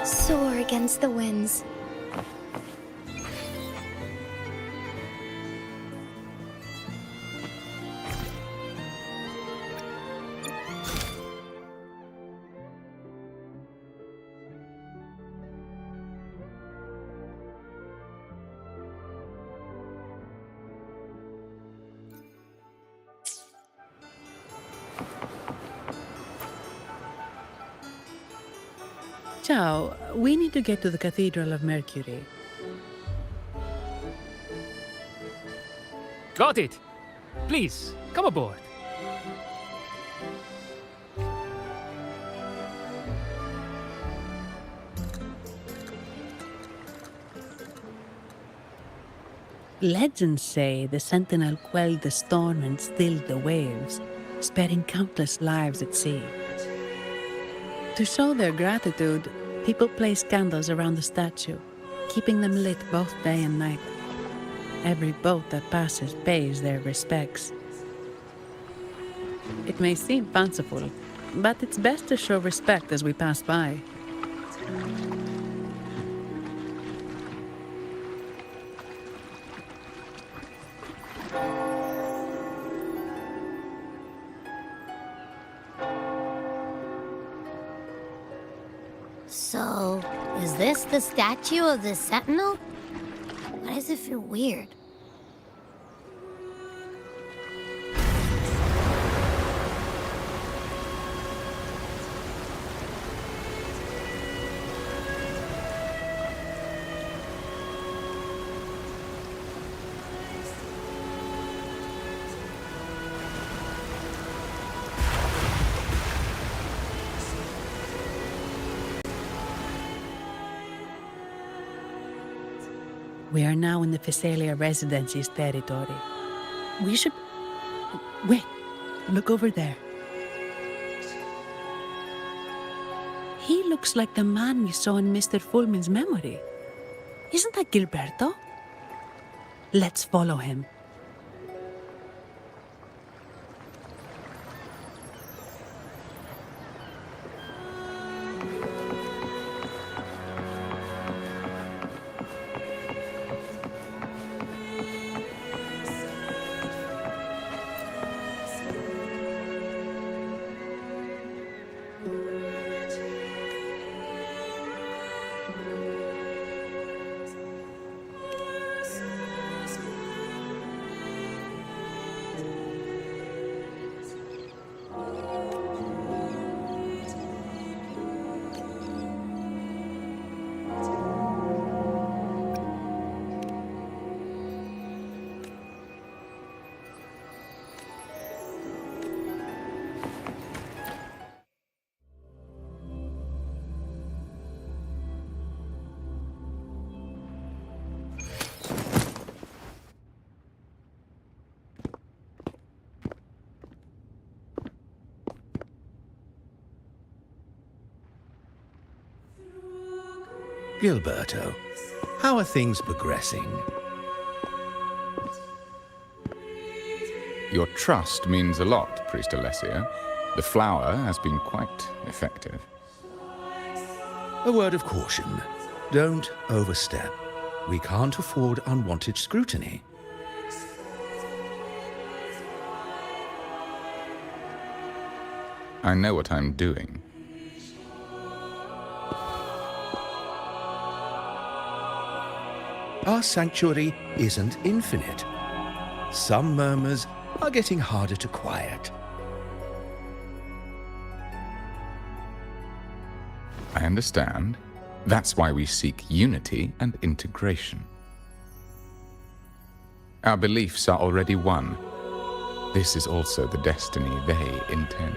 Soar against the winds. Ciao, we need to get to the Cathedral of Mercury. Got it! Please, come aboard. Legends say the sentinel quelled the storm and stilled the waves, sparing countless lives at sea. To show their gratitude, People place candles around the statue, keeping them lit both day and night. Every boat that passes pays their respects. It may seem fanciful, but it's best to show respect as we pass by. So, is this the statue of the Sentinel? Why does it feel weird? We are now in the Physalia Residency's territory. We should... Wait, look over there. He looks like the man we saw in Mr. Fulmin's memory. Isn't that Gilberto? Let's follow him. Gilberto, how are things progressing? Your trust means a lot, Priest Alessio. The flower has been quite effective. A word of caution. Don't overstep. We can't afford unwanted scrutiny. I know what I'm doing. Our sanctuary isn't infinite. Some murmurs are getting harder to quiet. I understand. That's why we seek unity and integration. Our beliefs are already one. This is also the destiny they intend.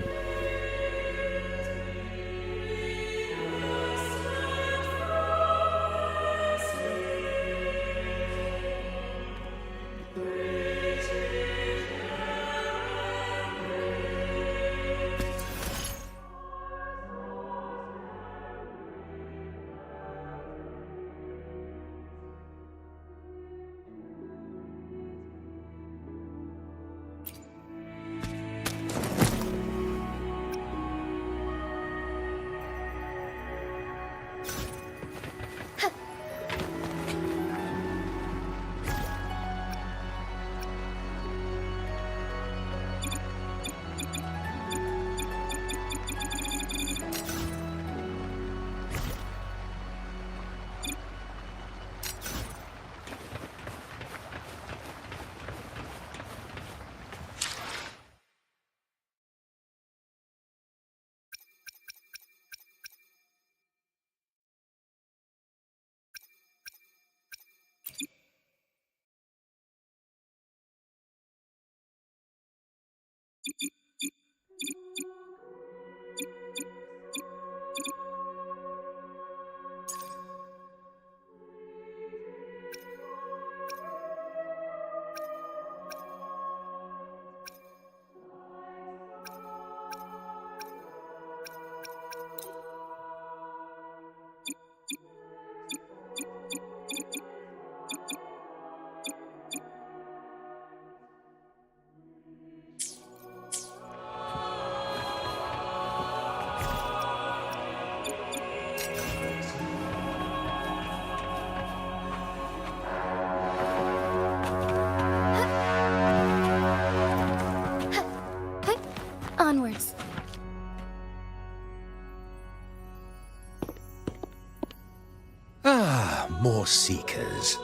more seekers.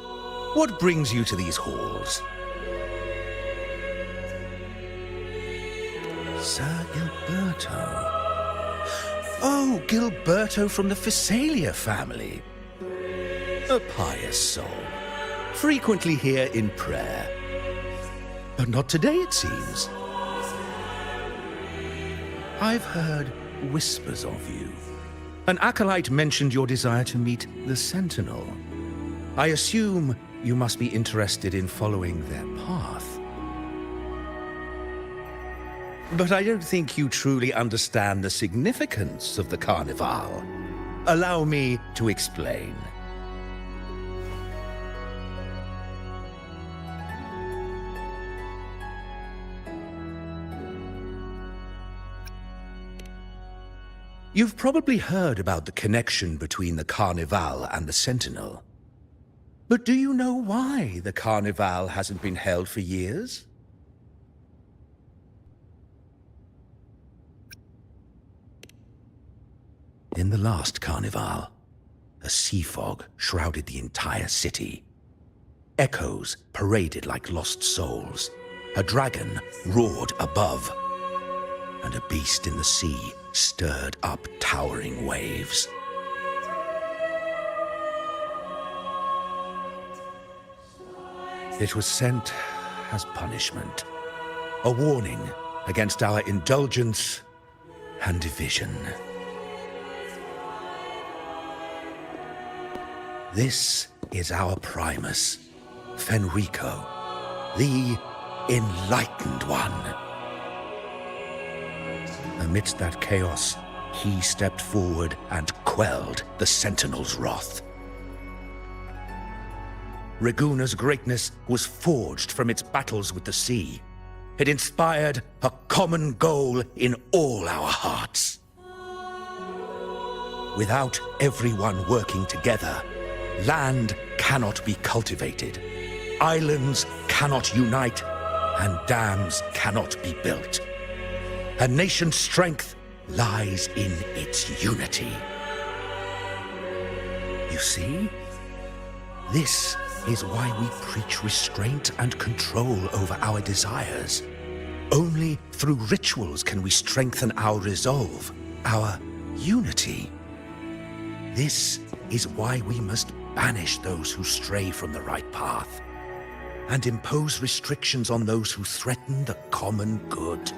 What brings you to these halls? Sir Gilberto. Oh, Gilberto from the Physalia family. A pious soul, frequently here in prayer. But not today, it seems. I've heard whispers of you. An acolyte mentioned your desire to meet the Sentinel. I assume you must be interested in following their path. But I don't think you truly understand the significance of the Carnival. Allow me to explain. You've probably heard about the connection between the Carnival and the Sentinel. But do you know why the Carnival hasn't been held for years? In the last Carnival, a sea fog shrouded the entire city. Echoes paraded like lost souls. A dragon roared above, and a beast in the sea stirred up towering waves. It was sent as punishment, a warning against our indulgence and division. This is our Primus, Fenrico, the Enlightened One. Amidst that chaos, he stepped forward and quelled the Sentinel's wrath. Raguna's greatness was forged from its battles with the sea. It inspired a common goal in all our hearts. Without everyone working together, land cannot be cultivated, islands cannot unite, and dams cannot be built. A nation's strength lies in its unity. You see? This is why we preach restraint and control over our desires. Only through rituals can we strengthen our resolve, our unity. This is why we must banish those who stray from the right path, and impose restrictions on those who threaten the common good.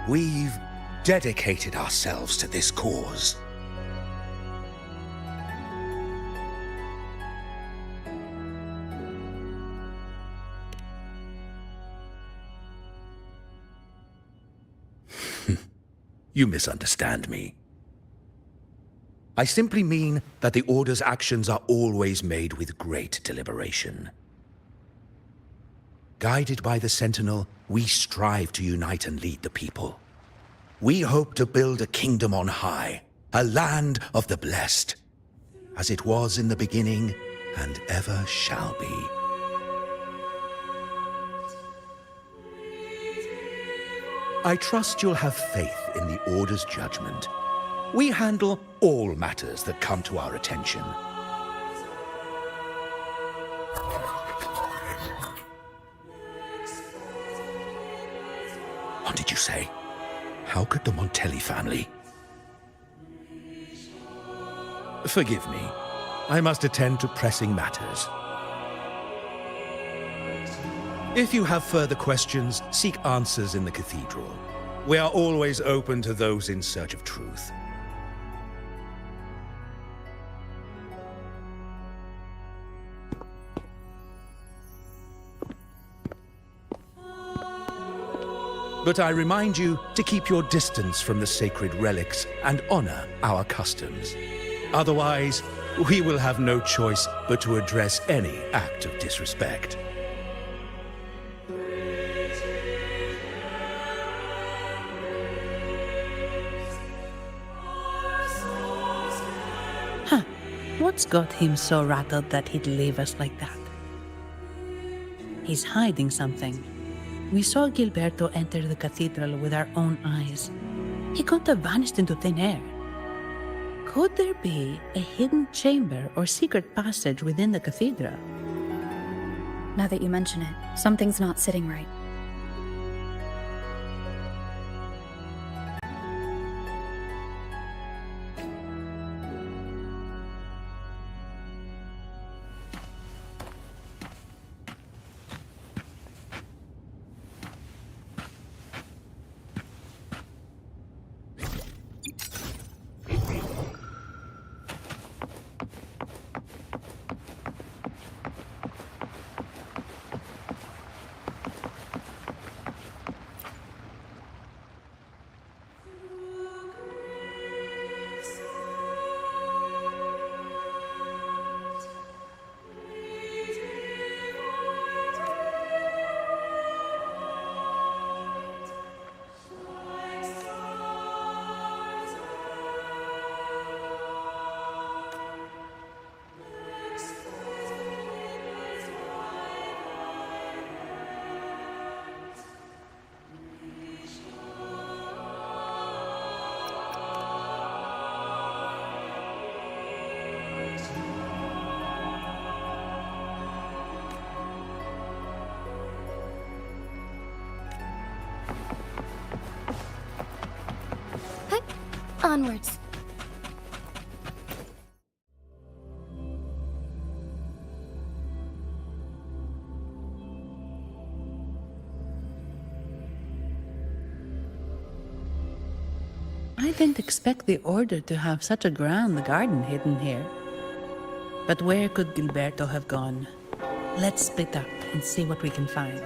We've dedicated ourselves to this cause. You misunderstand me. I simply mean that the Order's actions are always made with great deliberation. Guided by the Sentinel, we strive to unite and lead the people. We hope to build a kingdom on high, a land of the blessed, as it was in the beginning and ever shall be. I trust you'll have faith in the Order's judgment. We handle all matters that come to our attention. What did you say? How could the Montelli family? Forgive me. I must attend to pressing matters. If you have further questions, seek answers in the cathedral. We are always open to those in search of truth. But I remind you to keep your distance from the sacred relics and honor our customs. Otherwise, we will have no choice but to address any act of disrespect. What's got him so rattled that he'd leave us like that? He's hiding something. We saw Gilberto enter the cathedral with our own eyes. He couldn't have vanished into thin air. Could there be a hidden chamber or secret passage within the cathedral? Now that you mention it, something's not sitting right. Onwards. I didn't expect the Order to have such a grand garden hidden here. But where could Gilberto have gone? Let's split up and see what we can find.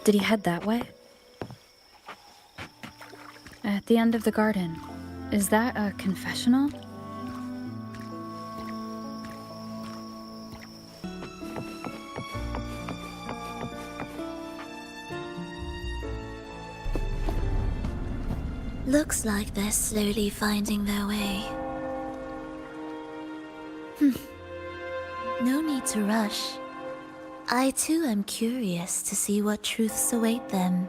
Did he head that way? At the end of the garden. Is that a confessional? Looks like they're slowly finding their way. No need to rush. I too am curious to see what truths await them.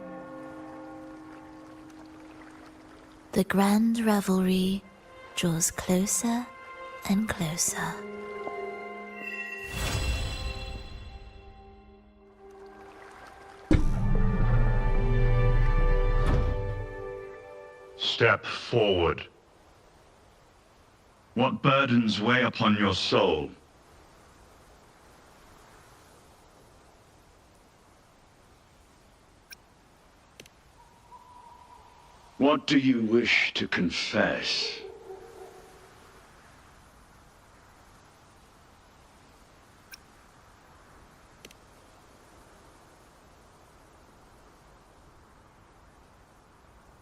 The grand revelry draws closer and closer. Step forward. What burdens weigh upon your soul? What do you wish to confess?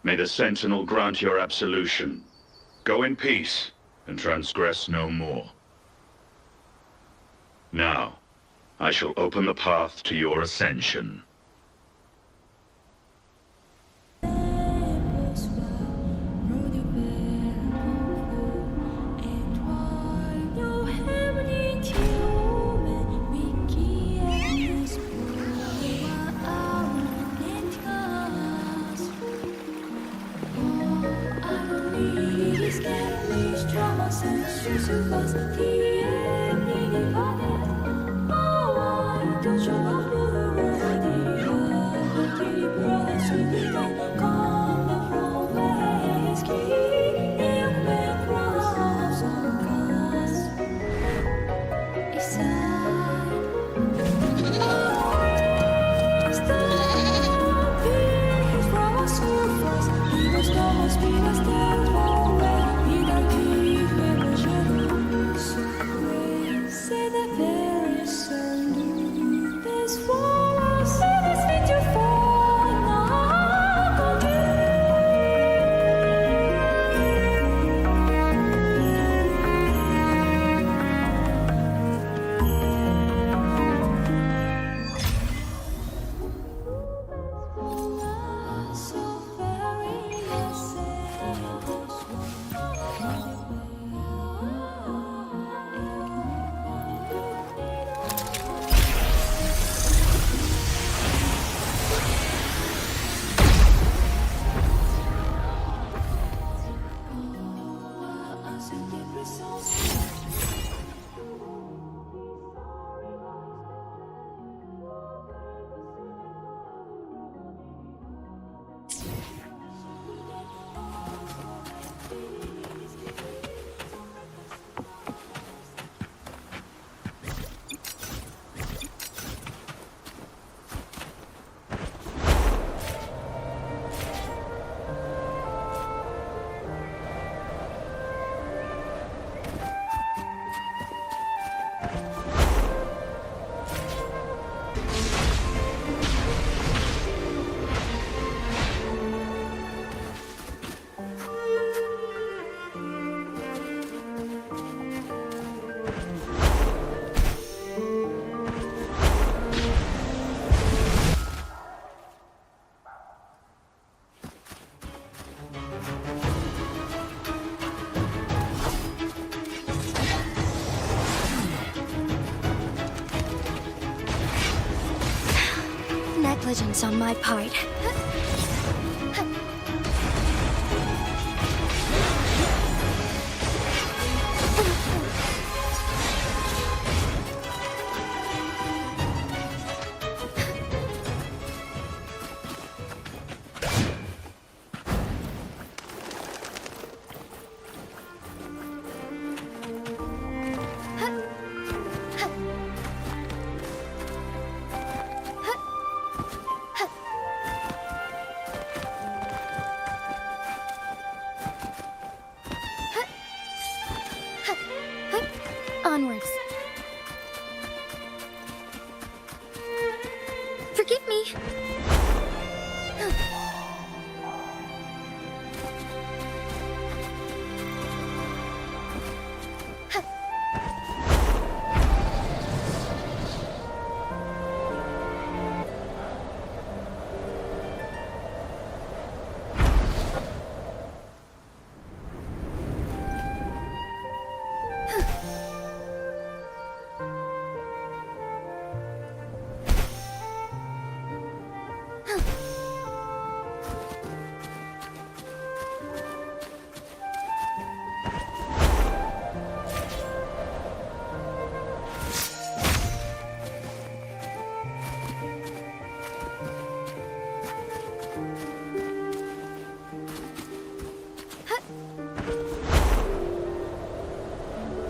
May the Sentinel grant your absolution. Go in peace and transgress no more. Now, I shall open the path to your ascension. Say that Negligence on my part. Onwards. Forgive me.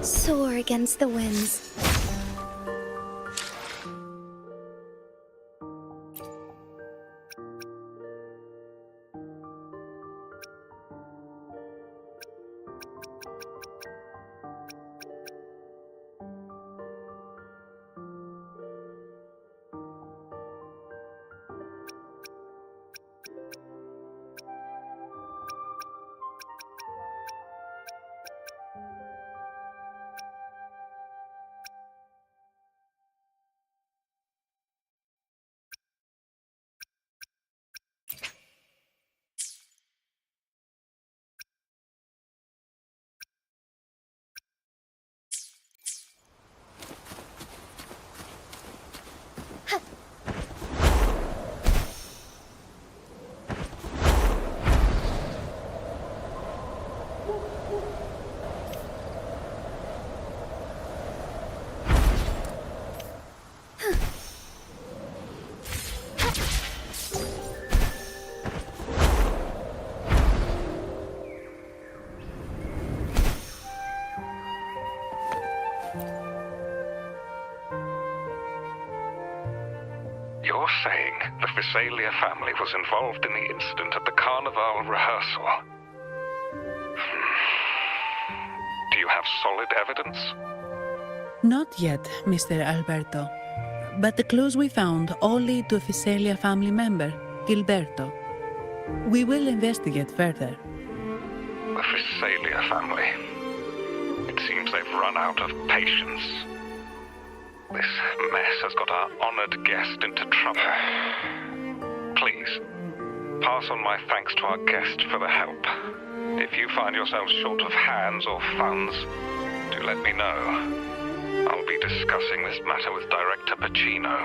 Soar against the winds. You're saying the Visalia family was involved in the incident at the Carnival rehearsal? Do you have solid evidence? Not yet, Mr. Alberto. But the clues we found all lead to a Visalia family member, Gilberto. We will investigate further. The Visalia family. It seems they've run out of patience. This mess has got our honored guest into trouble. Please, pass on my thanks to our guest for the help. If you find yourselves short of hands or funds, do let me know. I'll be discussing this matter with Director Pacino.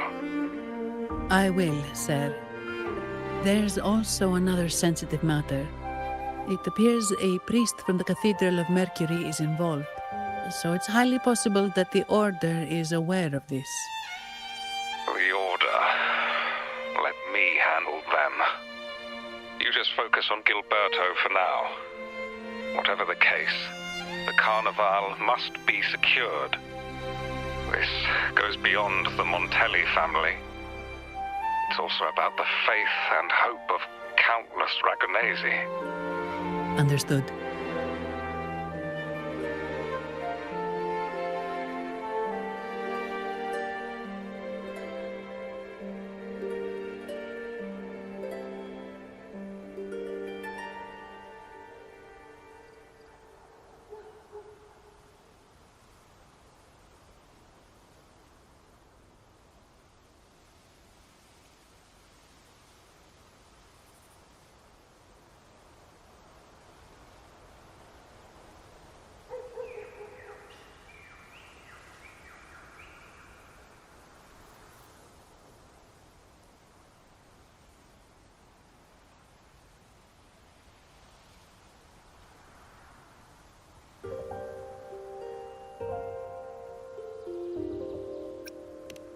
I will, sir. There's also another sensitive matter. It appears a priest from the Cathedral of Mercury is involved, so it's highly possible that the Order is aware of this. The Order. Let me handle them. You just focus on Gilberto for now. Whatever the case, the Carnival must be secured. This goes beyond the Montelli family. It's also about the faith and hope of countless Ragonesi. Understood.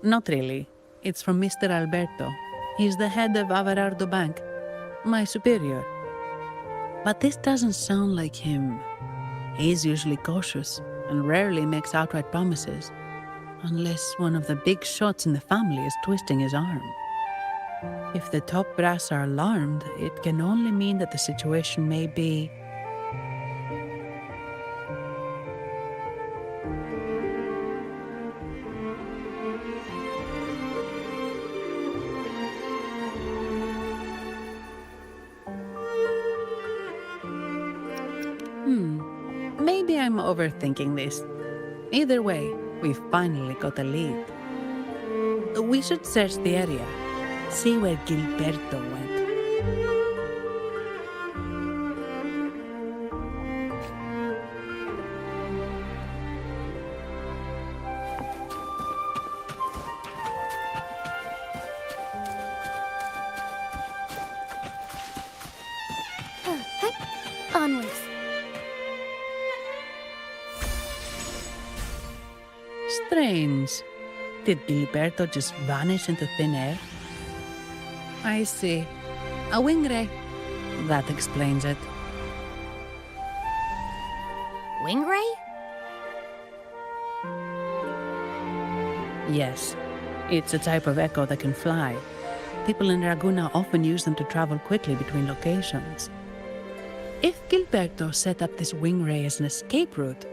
Not really. It's from Mr. Alberto. He's the head of Averardo Bank, my superior. But this doesn't sound like him. He's usually cautious and rarely makes outright promises, unless one of the big shots in the family is twisting his arm. If the top brass are alarmed, it can only mean that the situation may be... Maybe I'm overthinking this. Either way, we've finally got a lead. We should search the area, see where Gilberto went. Onwards. Strange. Did Gilberto just vanish into thin air? I see. A wing ray. That explains it. Wing ray? Yes. It's a type of echo that can fly. People in Raguna often use them to travel quickly between locations. If Gilberto set up this wing ray as an escape route,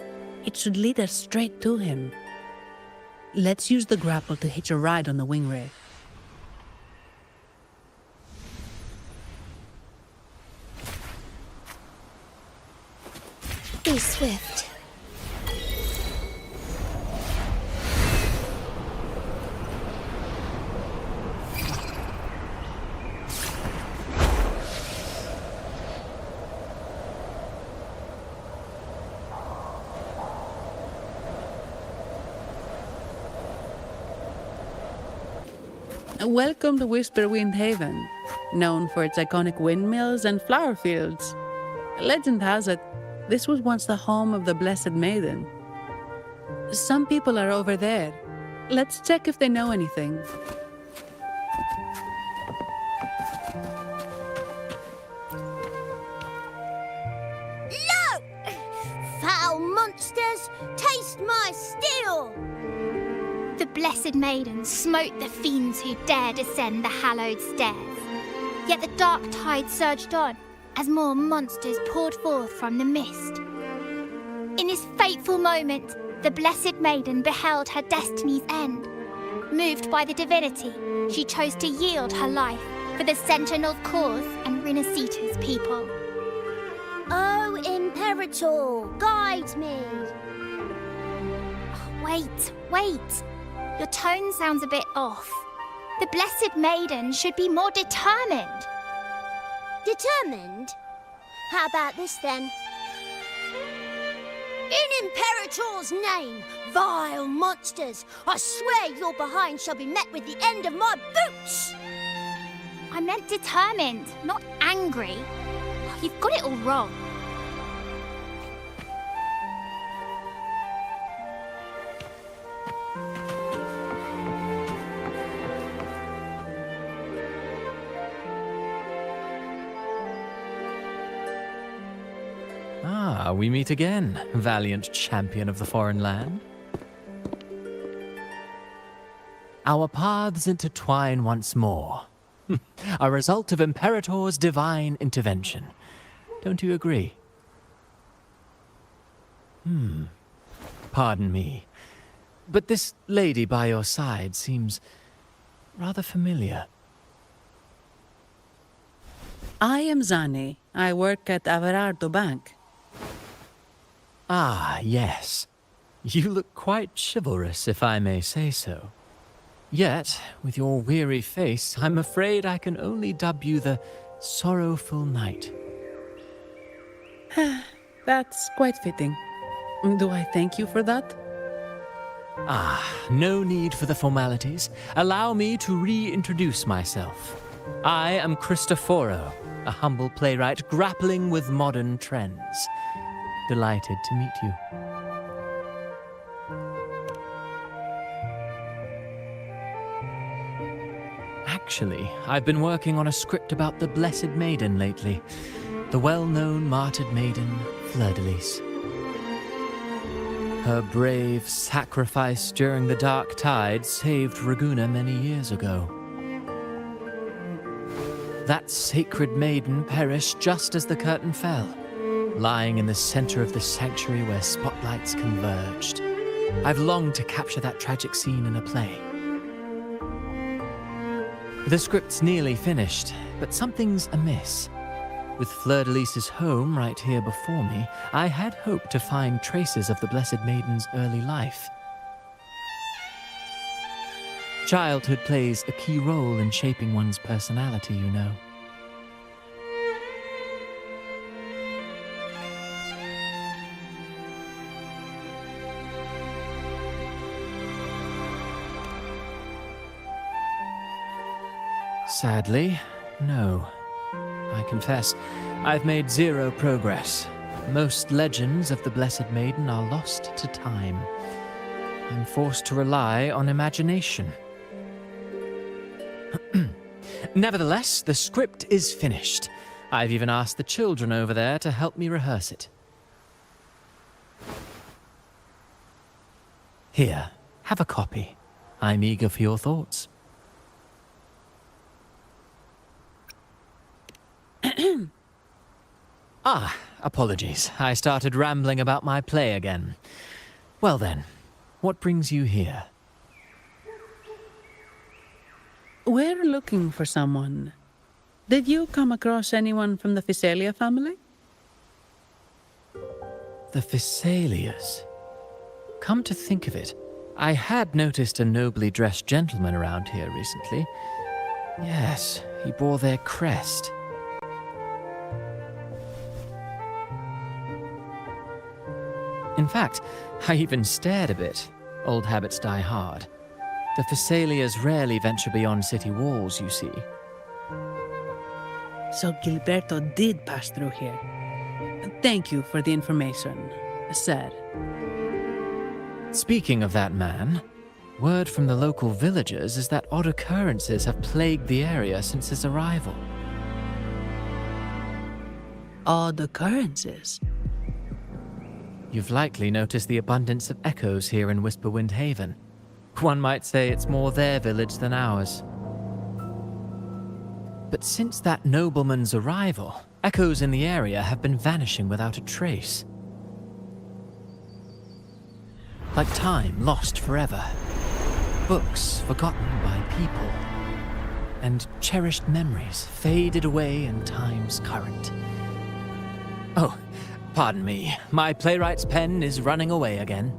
it should lead us straight to him. Let's use the grapple to hitch a ride on the wing ray. Be swift. Welcome to Whisperwind Haven, known for its iconic windmills and flower fields. Legend has it, this was once the home of the Blessed Maiden. Some people are over there. Let's check if they know anything. Look! Foul monsters, taste my steel! The Blessed Maiden smote the fiends who dared ascend the hallowed stairs. Yet the dark tide surged on as more monsters poured forth from the mist. In this fateful moment, the Blessed Maiden beheld her destiny's end. Moved by the divinity, she chose to yield her life for the Sentinel's cause and Rinascita's people. Oh, Imperator, guide me! Wait. Your tone sounds a bit off. The Blessed Maiden should be more determined. Determined? How about this then? In Imperator's name, vile monsters, I swear your behind shall be met with the end of my boots! I meant determined, not angry. You've got it all wrong. Ah, we meet again, valiant champion of the foreign land. Our paths intertwine once more. A result of Imperator's divine intervention. Don't you agree? Pardon me, but this lady by your side seems rather familiar. I am Zani. I work at Averardo Bank. Ah, yes. You look quite chivalrous, if I may say so. Yet, with your weary face, I'm afraid I can only dub you the Sorrowful Knight. That's quite fitting. Do I thank you for that? Ah, no need for the formalities. Allow me to reintroduce myself. I am Cristoforo, a humble playwright grappling with modern trends. Delighted to meet you. Actually, I've been working on a script about the Blessed Maiden lately. The well-known martyred maiden, Fleur-de-Lis. Her brave sacrifice during the Dark Tide saved Raguna many years ago. That sacred maiden perished just as the curtain fell, lying in the center of the sanctuary where spotlights converged. I've longed to capture that tragic scene in a play. The script's nearly finished, but something's amiss. With Fleur-de-Lis's home right here before me, I had hoped to find traces of the Blessed Maiden's early life. Childhood plays a key role in shaping one's personality, you know. Sadly, no. I confess, I've made zero progress. Most legends of the Blessed Maiden are lost to time. I'm forced to rely on imagination. Nevertheless, the script is finished. I've even asked the children over there to help me rehearse it. Here, have a copy. I'm eager for your thoughts. Apologies. I started rambling about my play again. Well then, what brings you here? We're looking for someone. Did you come across anyone from the Physalia family? The Physalias. Come to think of it, I had noticed a nobly dressed gentleman around here recently. Yes, he bore their crest. In fact, I even stared a bit. Old habits die hard. The Physalias rarely venture beyond city walls, you see. So Gilberto did pass through here. Thank you for the information, sir. Speaking of that man, word from the local villagers is that odd occurrences have plagued the area since his arrival. Odd occurrences? You've likely noticed the abundance of echoes here in Whisperwind Haven. One might say it's more their village than ours. But since that nobleman's arrival, echoes in the area have been vanishing without a trace. Like time lost forever. Books forgotten by people. And cherished memories faded away in time's current. Oh, pardon me. My playwright's pen is running away again.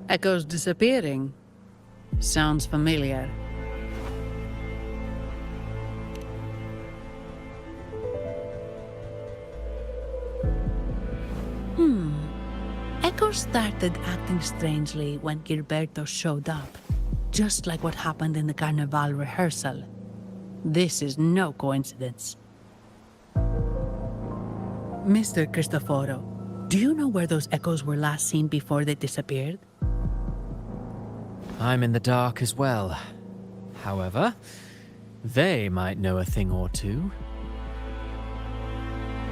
Echoes disappearing. Sounds familiar. Echoes started acting strangely when Gilberto showed up. Just like what happened in the Carnival rehearsal. This is no coincidence. Mr. Cristoforo, do you know where those echoes were last seen before they disappeared? I'm in the dark as well. However, they might know a thing or two.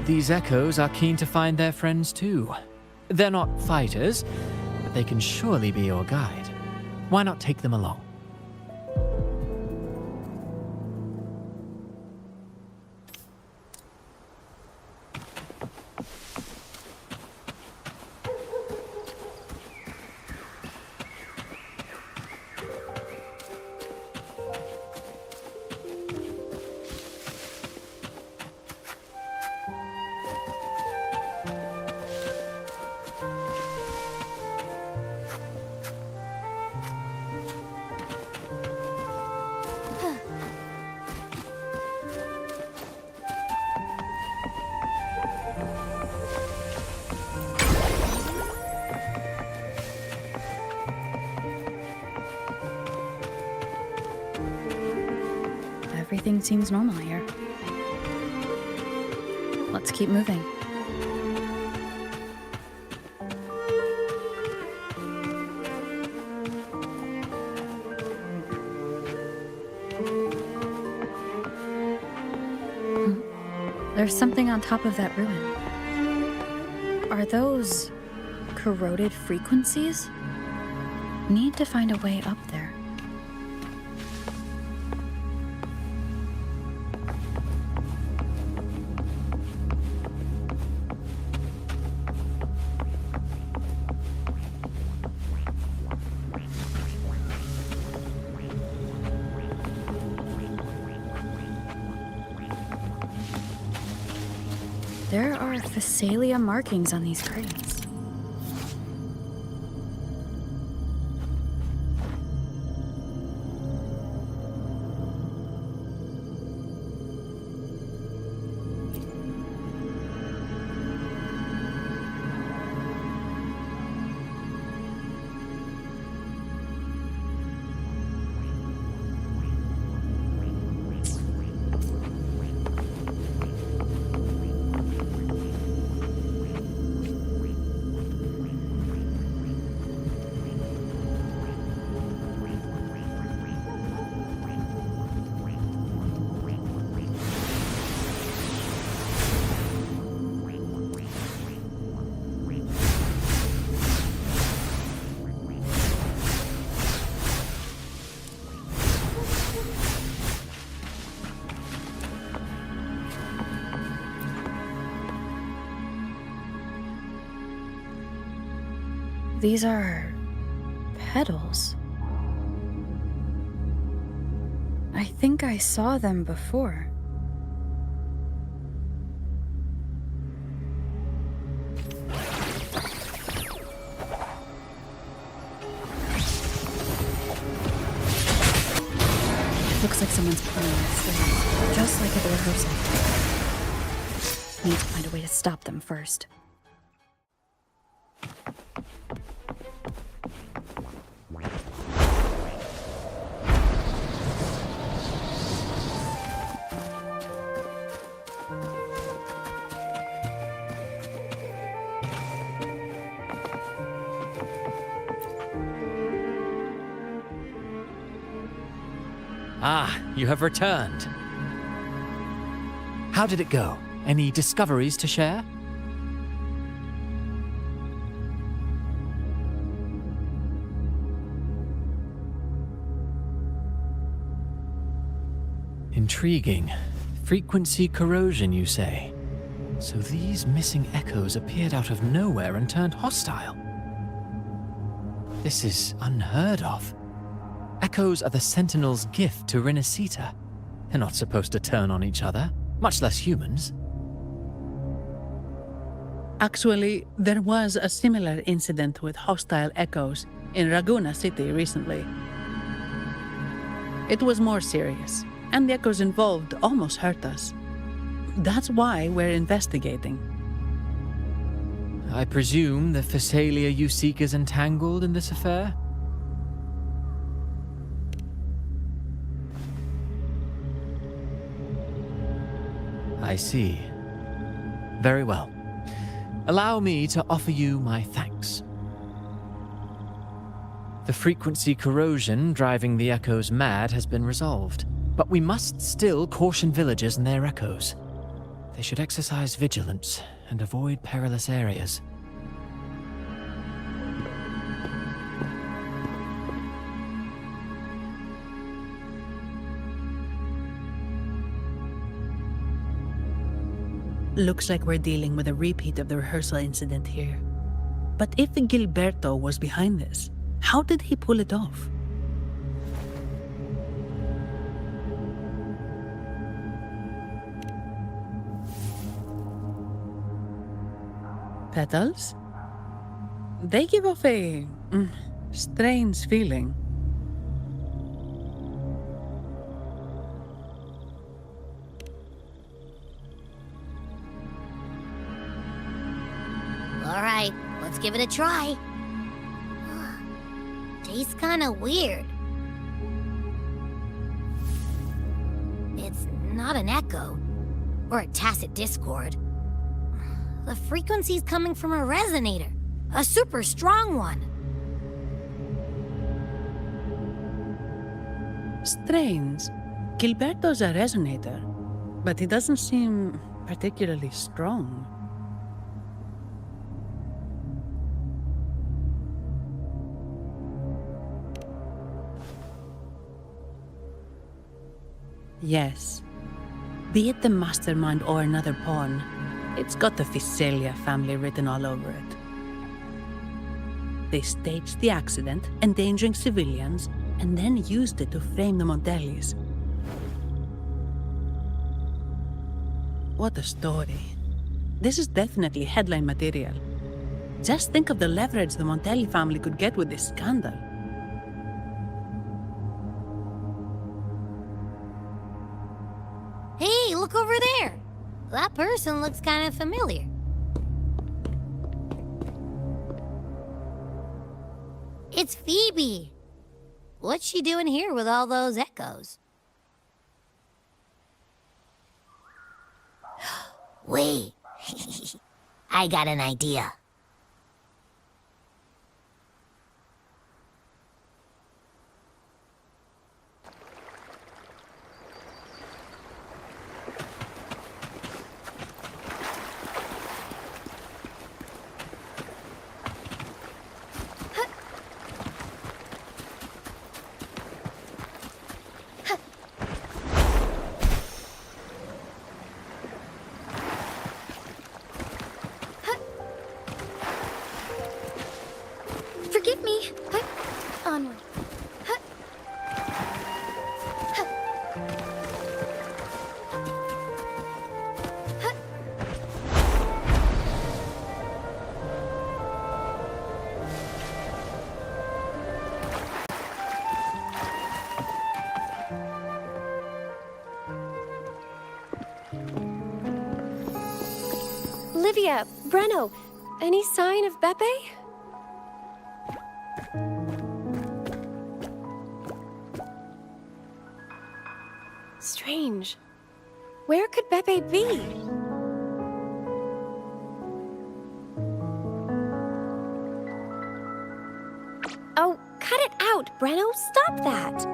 These echoes are keen to find their friends too. They're not fighters, but they can surely be your guide. Why not take them along? Everything seems normal here. Let's keep moving. There's something on top of that ruin. Are those corroded frequencies? Need to find a way up there. There are Phasalia markings on these curtains. These are petals. I think I saw them before. Looks like someone's playing with flames, just like at the rehearsal. Need to find a way to stop them first. Ah, you have returned. How did it go? Any discoveries to share? Intriguing. Frequency corrosion, you say? So these missing echoes appeared out of nowhere and turned hostile. This is unheard of. Echoes are the Sentinel's gift to Rinascita. They're not supposed to turn on each other, much less humans. Actually, there was a similar incident with hostile echoes in Raguna City recently. It was more serious, and the echoes involved almost hurt us. That's why we're investigating. I presume the Phasalia you seek is entangled in this affair? I see. Very well. Allow me to offer you my thanks. The frequency corrosion driving the echoes mad has been resolved, but we must still caution villagers and their echoes. They should exercise vigilance and avoid perilous areas. Looks like we're dealing with a repeat of the rehearsal incident here. But if Gilberto was behind this, how did he pull it off? Petals? They give off a strange feeling. All right, let's give it a try. Tastes kind of weird. It's not an echo, or a tacit discord. The frequency's coming from a resonator, a super strong one. Strange. Gilberto's a resonator, but he doesn't seem particularly strong. Yes. Be it the mastermind or another pawn, it's got the Visalia family written all over it. They staged the accident, endangering civilians, and then used it to frame the Montellis. What a story. This is definitely headline material. Just think of the leverage the Montelli family could get with this scandal. Hey, look over there! That person looks kind of familiar. It's Phoebe! What's she doing here with all those echoes? Wait, I got an idea. Forgive me. Onward. Livia, Breno, any sign of Beppe? Strange. Where could Beppe be? Oh, cut it out, Breno. Stop that.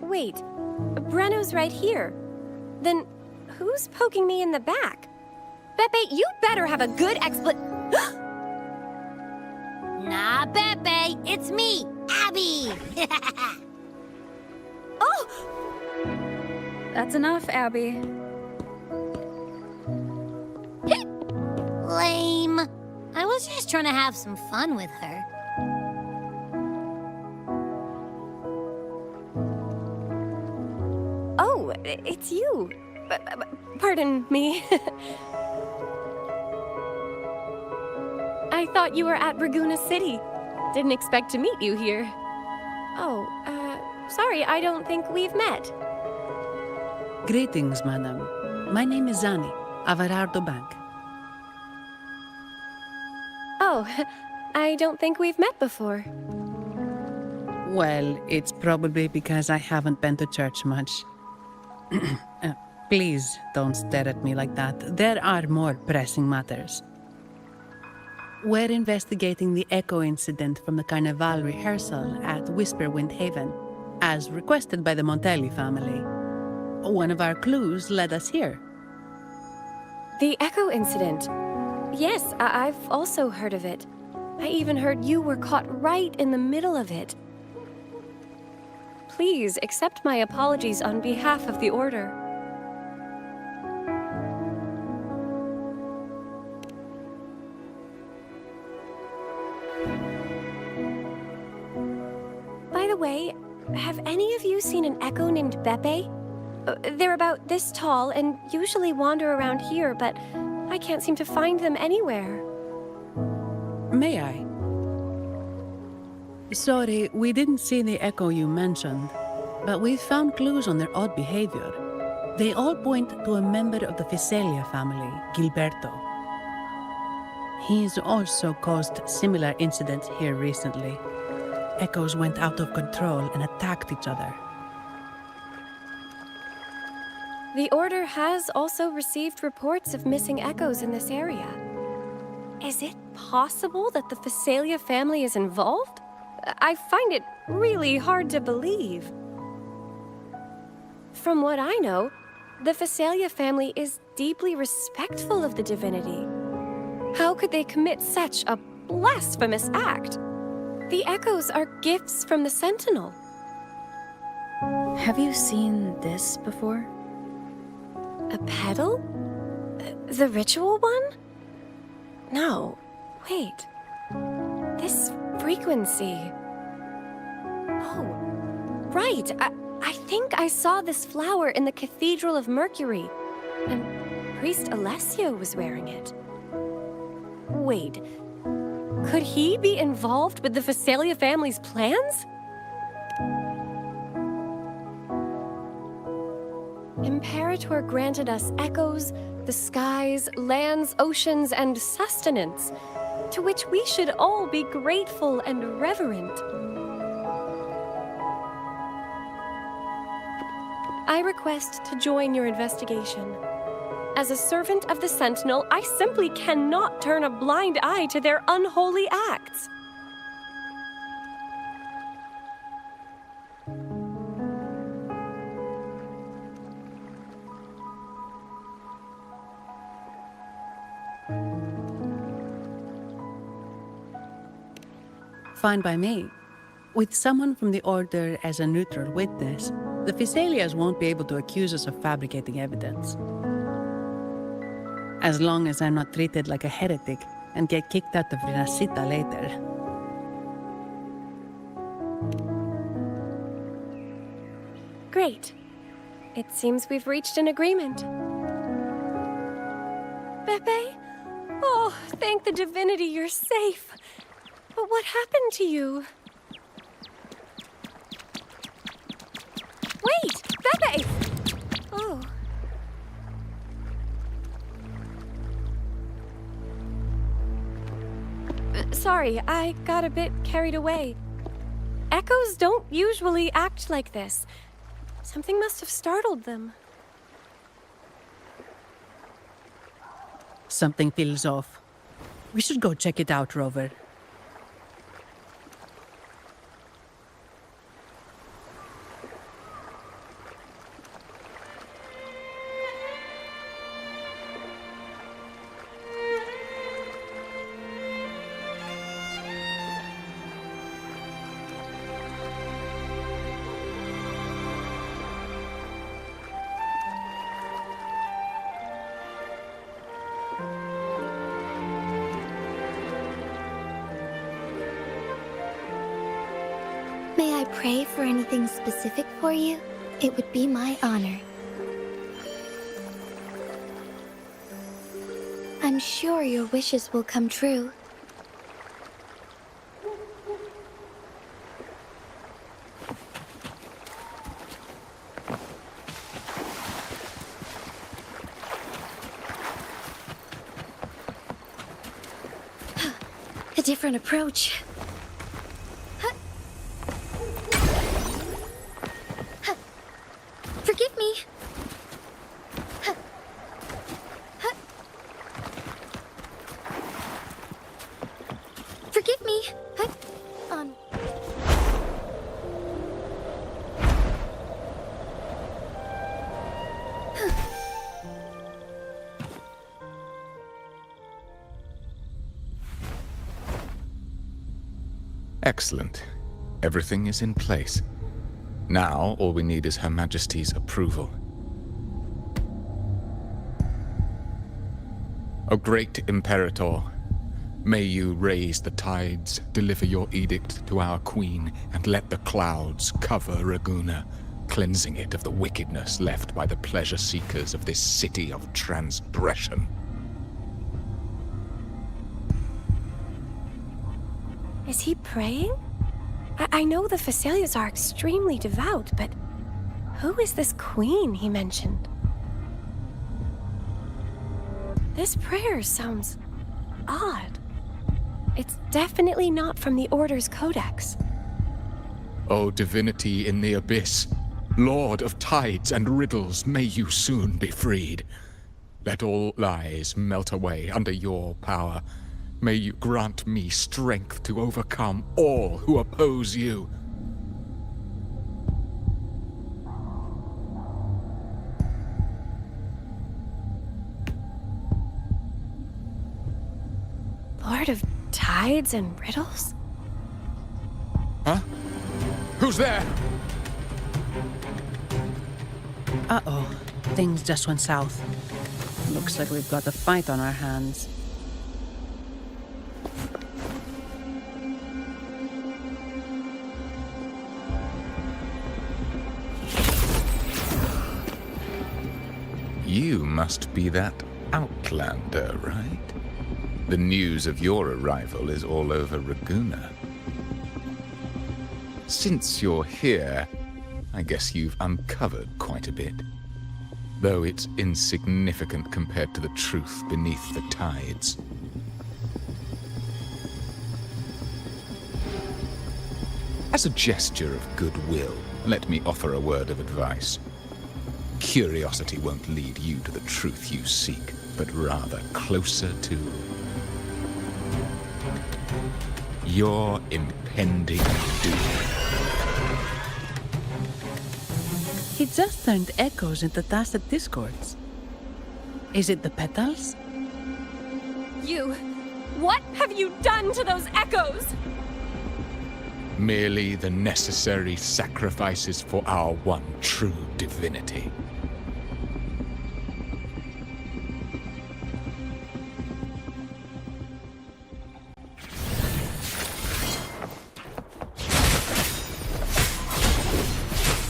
Wait, Breno's right here. Then who's poking me in the back? Beppe, you better have a good Nah, Beppe, it's me, Abby! Oh! That's enough, Abby. Lame. I was just trying to have some fun with her. Oh, it's you. Pardon me. I thought you were at Raguna City. Didn't expect to meet you here. Oh, sorry, I don't think we've met. Greetings, madam. My name is Zani, Averardo Bank. Oh, I don't think we've met before. Well, it's probably because I haven't been to church much. Please don't stare at me like that. There are more pressing matters. We're investigating the echo incident from the Carnival rehearsal at Whisperwind Haven, as requested by the Montelli family. One of our clues led us here. The Echo incident. Yes, I've also heard of it. I even heard you were caught right in the middle of it. Please accept my apologies on behalf of the Order. By the way, have any of you seen an echo named Beppe? They're about this tall and usually wander around here, but I can't seem to find them anywhere. May I? Sorry, we didn't see the echo you mentioned, but we found clues on their odd behavior. They all point to a member of the Visalia family, Gilberto. He's also caused similar incidents here recently. Echoes went out of control and attacked each other. The Order has also received reports of missing echoes in this area. Is it possible that the Visalia family is involved? I find it really hard to believe. From what I know, The Phasalia family is deeply respectful of the divinity. How could they commit such a blasphemous act? The echoes are gifts from the Sentinel. Have you seen this before? A pedal? The ritual one? No. Wait. This frequency. Oh, right. I think I saw this flower in the Cathedral of Mercury, and Priest Alessio was wearing it. Wait. Could he be involved with the Phasalia family's plans? Imperator granted us echoes, the skies, lands, oceans, and sustenance, to which we should all be grateful and reverent. I request to join your investigation. As a servant of the Sentinel, I simply cannot turn a blind eye to their unholy acts. Fine by me. With someone from the Order as a neutral witness, the Phasalias won't be able to accuse us of fabricating evidence. As long as I'm not treated like a heretic and get kicked out of Rinascita later. Great. It seems we've reached an agreement. Pepe? Oh, thank the divinity you're safe. But what happened to you? Wait! Pepe! Oh. Sorry, I got a bit carried away. Echoes don't usually act like this. Something must have startled them. Something feels off. We should go check it out, Rover. May I pray for anything specific for you? It would be my honor. I'm sure your wishes will come true. A different approach. Forgive me. Forgive me. On. Excellent. Everything is in place. Now, all we need is Her Majesty's approval. O great Imperator, may you raise the tides, deliver your edict to our queen, and let the clouds cover Raguna, cleansing it of the wickedness left by the pleasure-seekers of this city of transgression. Is he praying? I know the Phasalias are extremely devout, but who is this queen he mentioned? This prayer sounds odd. It's definitely not from the Order's codex. O divinity in the abyss, Lord of tides and riddles, may you soon be freed. Let all lies melt away under your power. May you grant me strength to overcome all who oppose you. tides and riddles? Huh? Who's there? Uh-oh. Things just went south. Looks like we've got a fight on our hands. You must be that outlander, right? The news of your arrival is all over Raguna. Since you're here, I guess you've uncovered quite a bit. Though it's insignificant compared to the truth beneath the tides. As a gesture of goodwill, let me offer a word of advice. Curiosity won't lead you to the truth you seek, but rather closer to your impending doom. He just turned echoes into tacit discords. Is it the petals? What have you done to those echoes? Merely the necessary sacrifices for our one true divinity.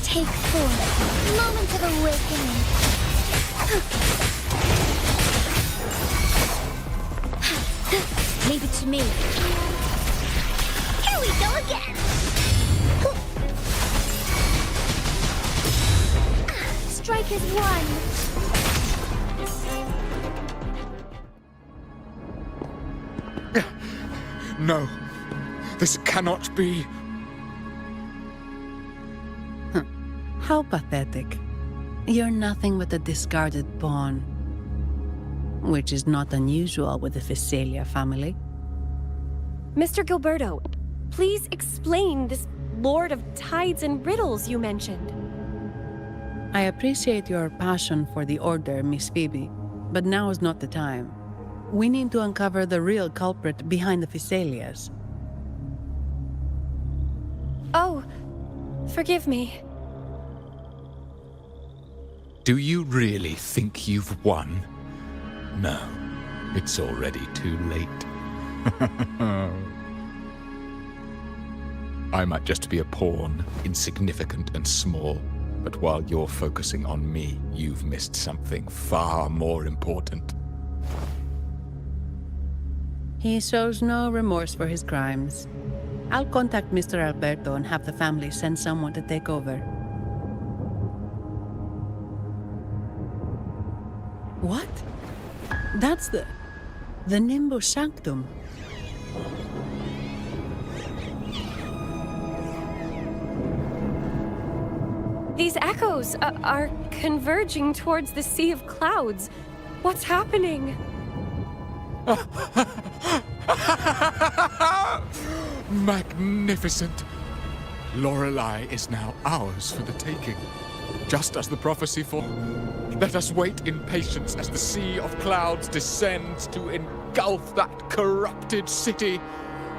Take 4. Moment of awakening. Leave it to me. Here we go again. Strike as one. No, this cannot be. How pathetic. You're nothing but a discarded pawn. Which is not unusual with the Physalia family. Mr. Gilberto, please explain this Lord of Tides and Riddles you mentioned. I appreciate your passion for the Order, Miss Phoebe, but now is not the time. We need to uncover the real culprit behind the Physalias. Oh, forgive me. Do you really think you've won? No, it's already too late. I might just be a pawn, insignificant and small, but while you're focusing on me, you've missed something far more important. He shows no remorse for his crimes. I'll contact Mr. Alberto and have the family send someone to take over. What? That's the Nimbus Sanctum. These echoes are converging towards the Sea of Clouds. What's happening? Magnificent! Lorelei is now ours for the taking. Just as the prophecy for. Let us wait in patience as the Sea of Clouds descends to engulf that corrupted city.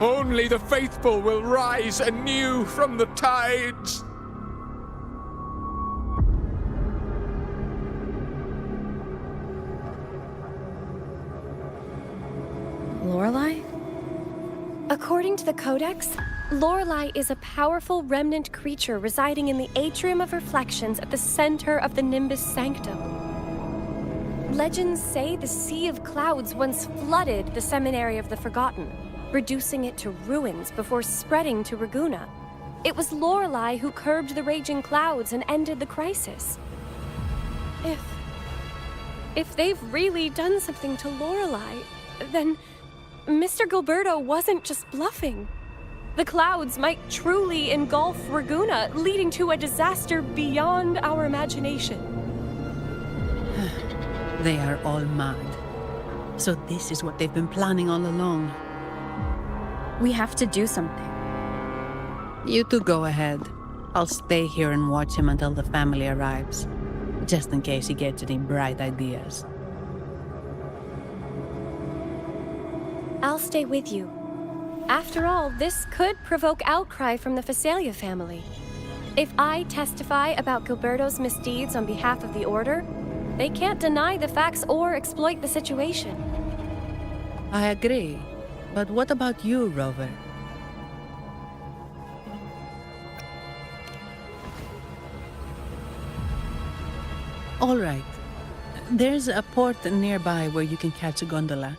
Only the faithful will rise anew from the tides. Lorelei? According to the Codex, Lorelei is a powerful remnant creature residing in the Atrium of Reflections at the center of the Nimbus Sanctum. Legends say the Sea of Clouds once flooded the Seminary of the Forgotten, reducing it to ruins before spreading to Raguna. It was Lorelei who curbed the raging clouds and ended the crisis. If they've really done something to Lorelei, then Mr. Gilberto wasn't just bluffing. The clouds might truly engulf Raguna, leading to a disaster beyond our imagination. They are all mad. So this is what they've been planning all along. We have to do something. You two go ahead. I'll stay here and watch him until the family arrives, just in case he gets any bright ideas. I'll stay with you. After all, this could provoke outcry from the Phasalia family. If I testify about Gilberto's misdeeds on behalf of the Order, they can't deny the facts or exploit the situation. I agree. But what about you, Rover? All right. There's a port nearby where you can catch a gondola.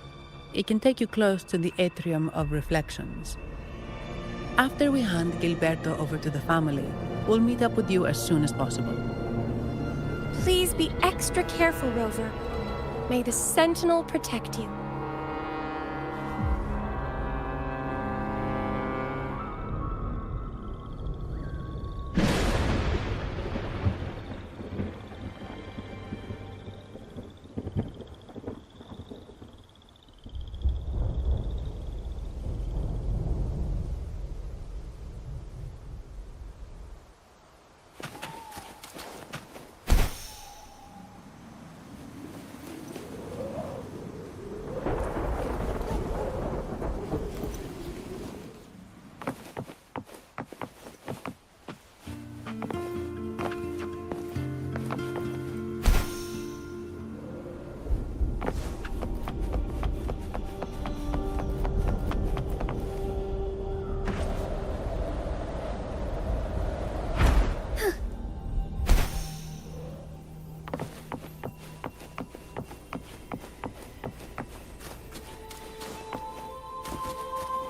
It can take you close to the Atrium of Reflections. After we hand Gilberto over to the family, we'll meet up with you as soon as possible. Please be extra careful, Rover. May the Sentinel protect you.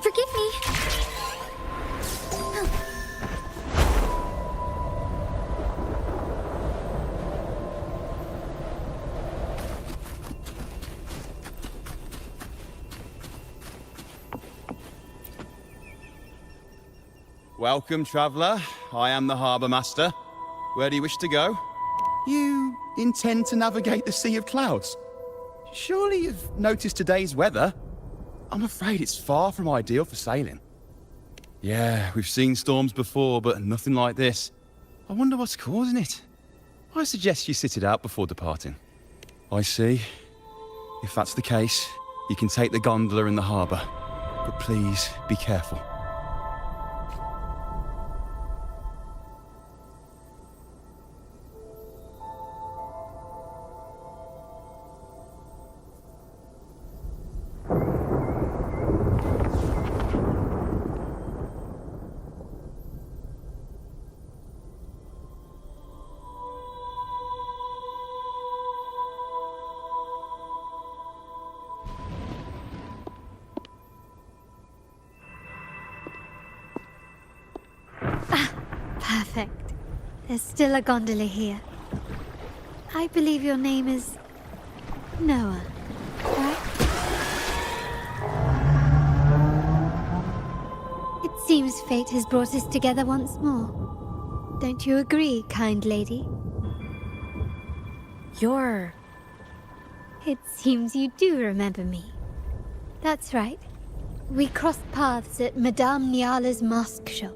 Forgive me. Welcome, traveller. I am the Harbour Master. Where do you wish to go? You intend to navigate the Sea of Clouds? Surely you've noticed today's weather? I'm afraid it's far from ideal for sailing. Yeah, we've seen storms before, but nothing like this. I wonder what's causing it. I suggest you sit it out before departing. I see. If that's the case, you can take the gondola in the harbour. But please, be careful. Perfect. There's still a gondola here. I believe your name is Noah, right? It seems fate has brought us together once more. Don't you agree, kind lady? You're... It seems you do remember me. That's right. We crossed paths at Madame Niala's mask shop.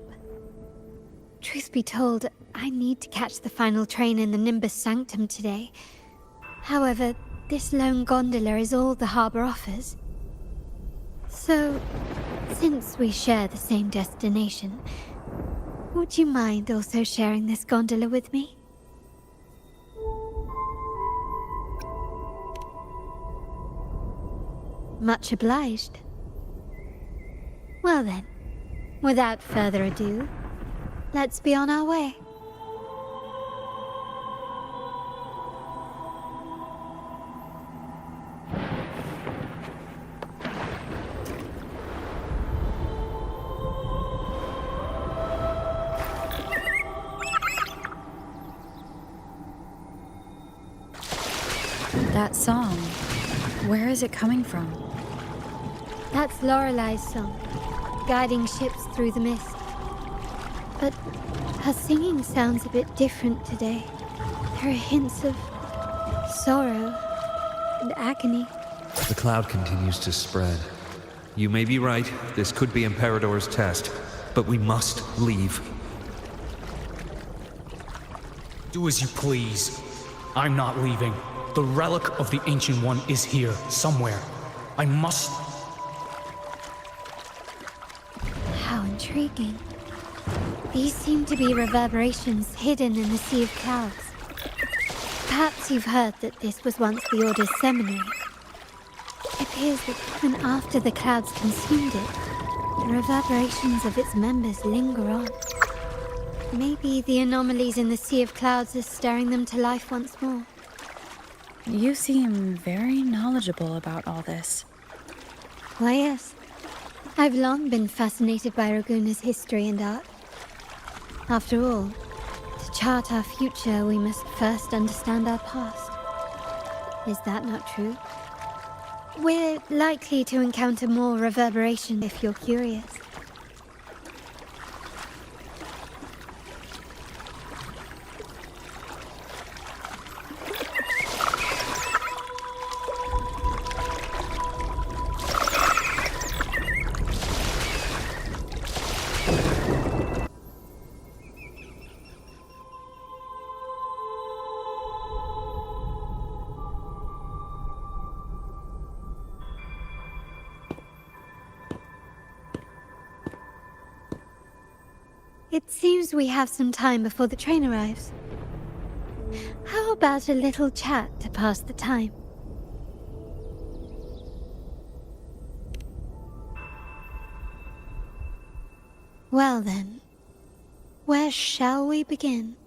Truth be told, I need to catch the final train in the Nimbus Sanctum today. However, this lone gondola is all the harbour offers. So, since we share the same destination, would you mind also sharing this gondola with me? Much obliged. Well then, without further ado, let's be on our way. That song, where is it coming from? That's Lorelei's song, guiding ships through the mist. But her singing sounds a bit different today. There are hints of sorrow and agony. The cloud continues to spread. You may be right, this could be Imperador's test, but we must leave. Do as you please. I'm not leaving. The relic of the Ancient One is here, somewhere. I must... intriguing. These seem to be reverberations hidden in the Sea of Clouds. Perhaps you've heard that this was once the Order's seminary. It appears that even after the clouds consumed it, the reverberations of its members linger on. Maybe the anomalies in the Sea of Clouds are stirring them to life once more. You seem very knowledgeable about all this. Why, yes. I've long been fascinated by Raguna's history and art. After all, to chart our future, we must first understand our past. Is that not true? We're likely to encounter more reverberation if you're curious. It seems we have some time before the train arrives. How about a little chat to pass the time? Well then, where shall we begin?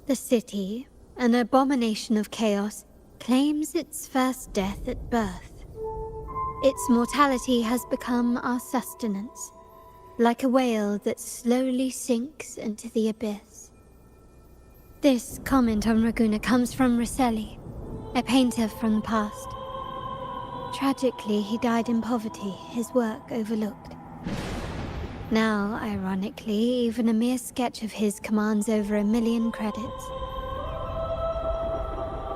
The city, an abomination of chaos, claims its first death at birth. Its mortality has become our sustenance, like a whale that slowly sinks into the abyss. This comment on Raguna comes from Riseli, a painter from the past. Tragically, he died in poverty, his work overlooked. Now, ironically, even a mere sketch of his commands over 1 million credits.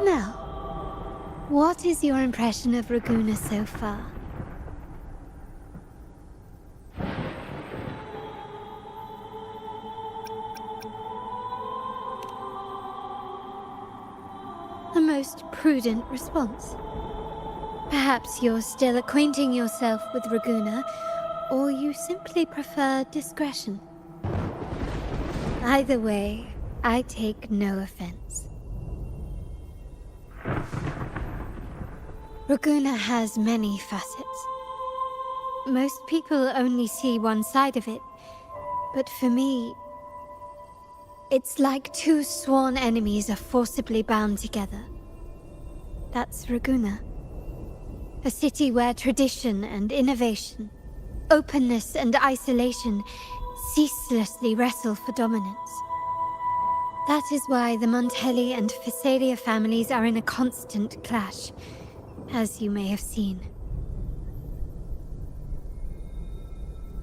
Now, what is your impression of Raguna so far? A most prudent response. Perhaps you're still acquainting yourself with Raguna, or you simply prefer discretion. Either way, I take no offense. Raguna has many facets. Most people only see one side of it, but for me, it's like two sworn enemies are forcibly bound together. That's Raguna. A city where tradition and innovation, openness and isolation ceaselessly wrestle for dominance. That is why the Montelli and Physalia families are in a constant clash, as you may have seen.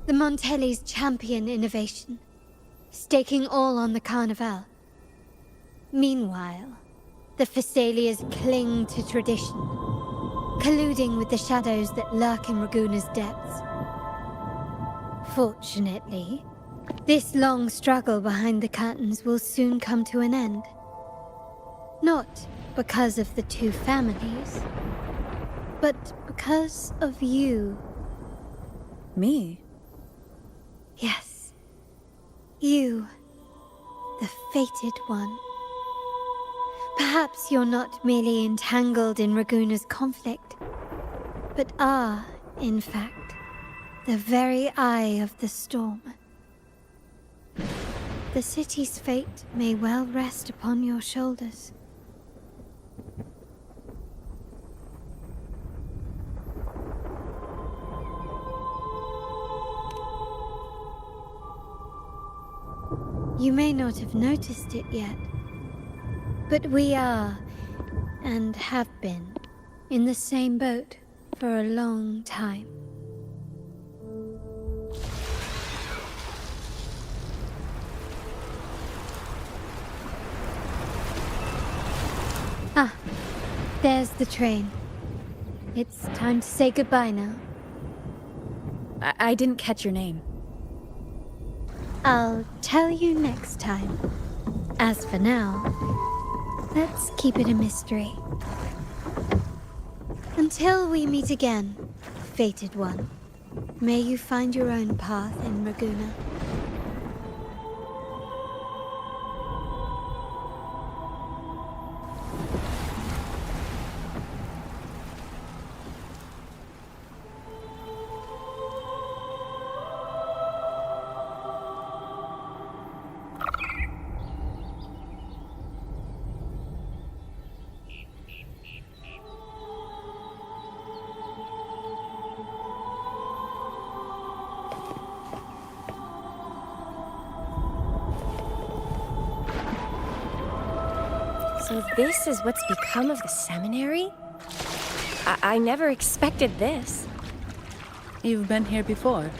The Montellis champion innovation, staking all on the Carnival. Meanwhile, the Physalias cling to tradition, colluding with the shadows that lurk in Raguna's depths. Fortunately, this long struggle behind the curtains will soon come to an end. Not because of the two families, but because of you. Me? Yes. You, the fated one. Perhaps you're not merely entangled in Raguna's conflict, but are, in fact, the very eye of the storm. The city's fate may well rest upon your shoulders. You may not have noticed it yet, but we are, and have been, in the same boat for a long time. Ah, there's the train. It's time to say goodbye now. I didn't catch your name. I'll tell you next time. As for now, let's keep it a mystery. Until we meet again, fated one. May you find your own path in Raguna. So this is what's become of the seminary? I never expected this. You've been here before?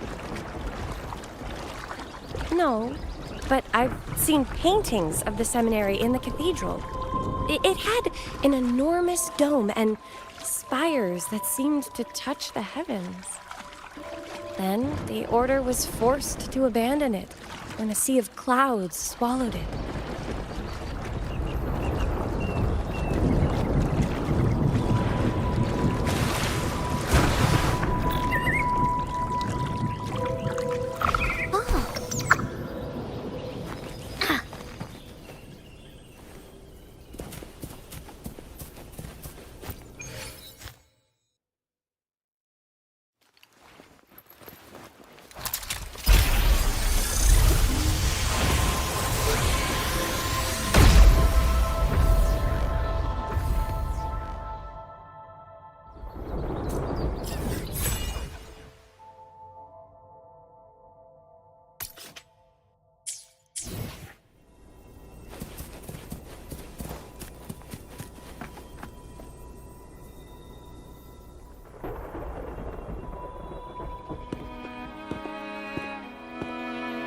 No, but I've seen paintings of the seminary in the cathedral. It had an enormous dome and spires that seemed to touch the heavens. Then the order was forced to abandon it when a sea of clouds swallowed it.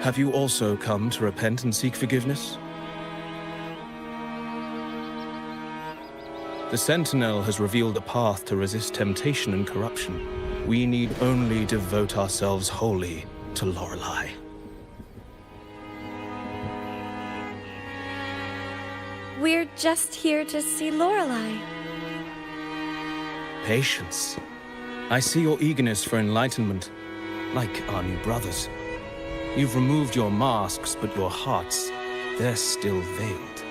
Have you also come to repent and seek forgiveness? The Sentinel has revealed a path to resist temptation and corruption. We need only devote ourselves wholly to Lorelei. We're just here to see Lorelei. Patience. I see your eagerness for enlightenment, like our new brothers. You've removed your masks, but your hearts, they're still veiled.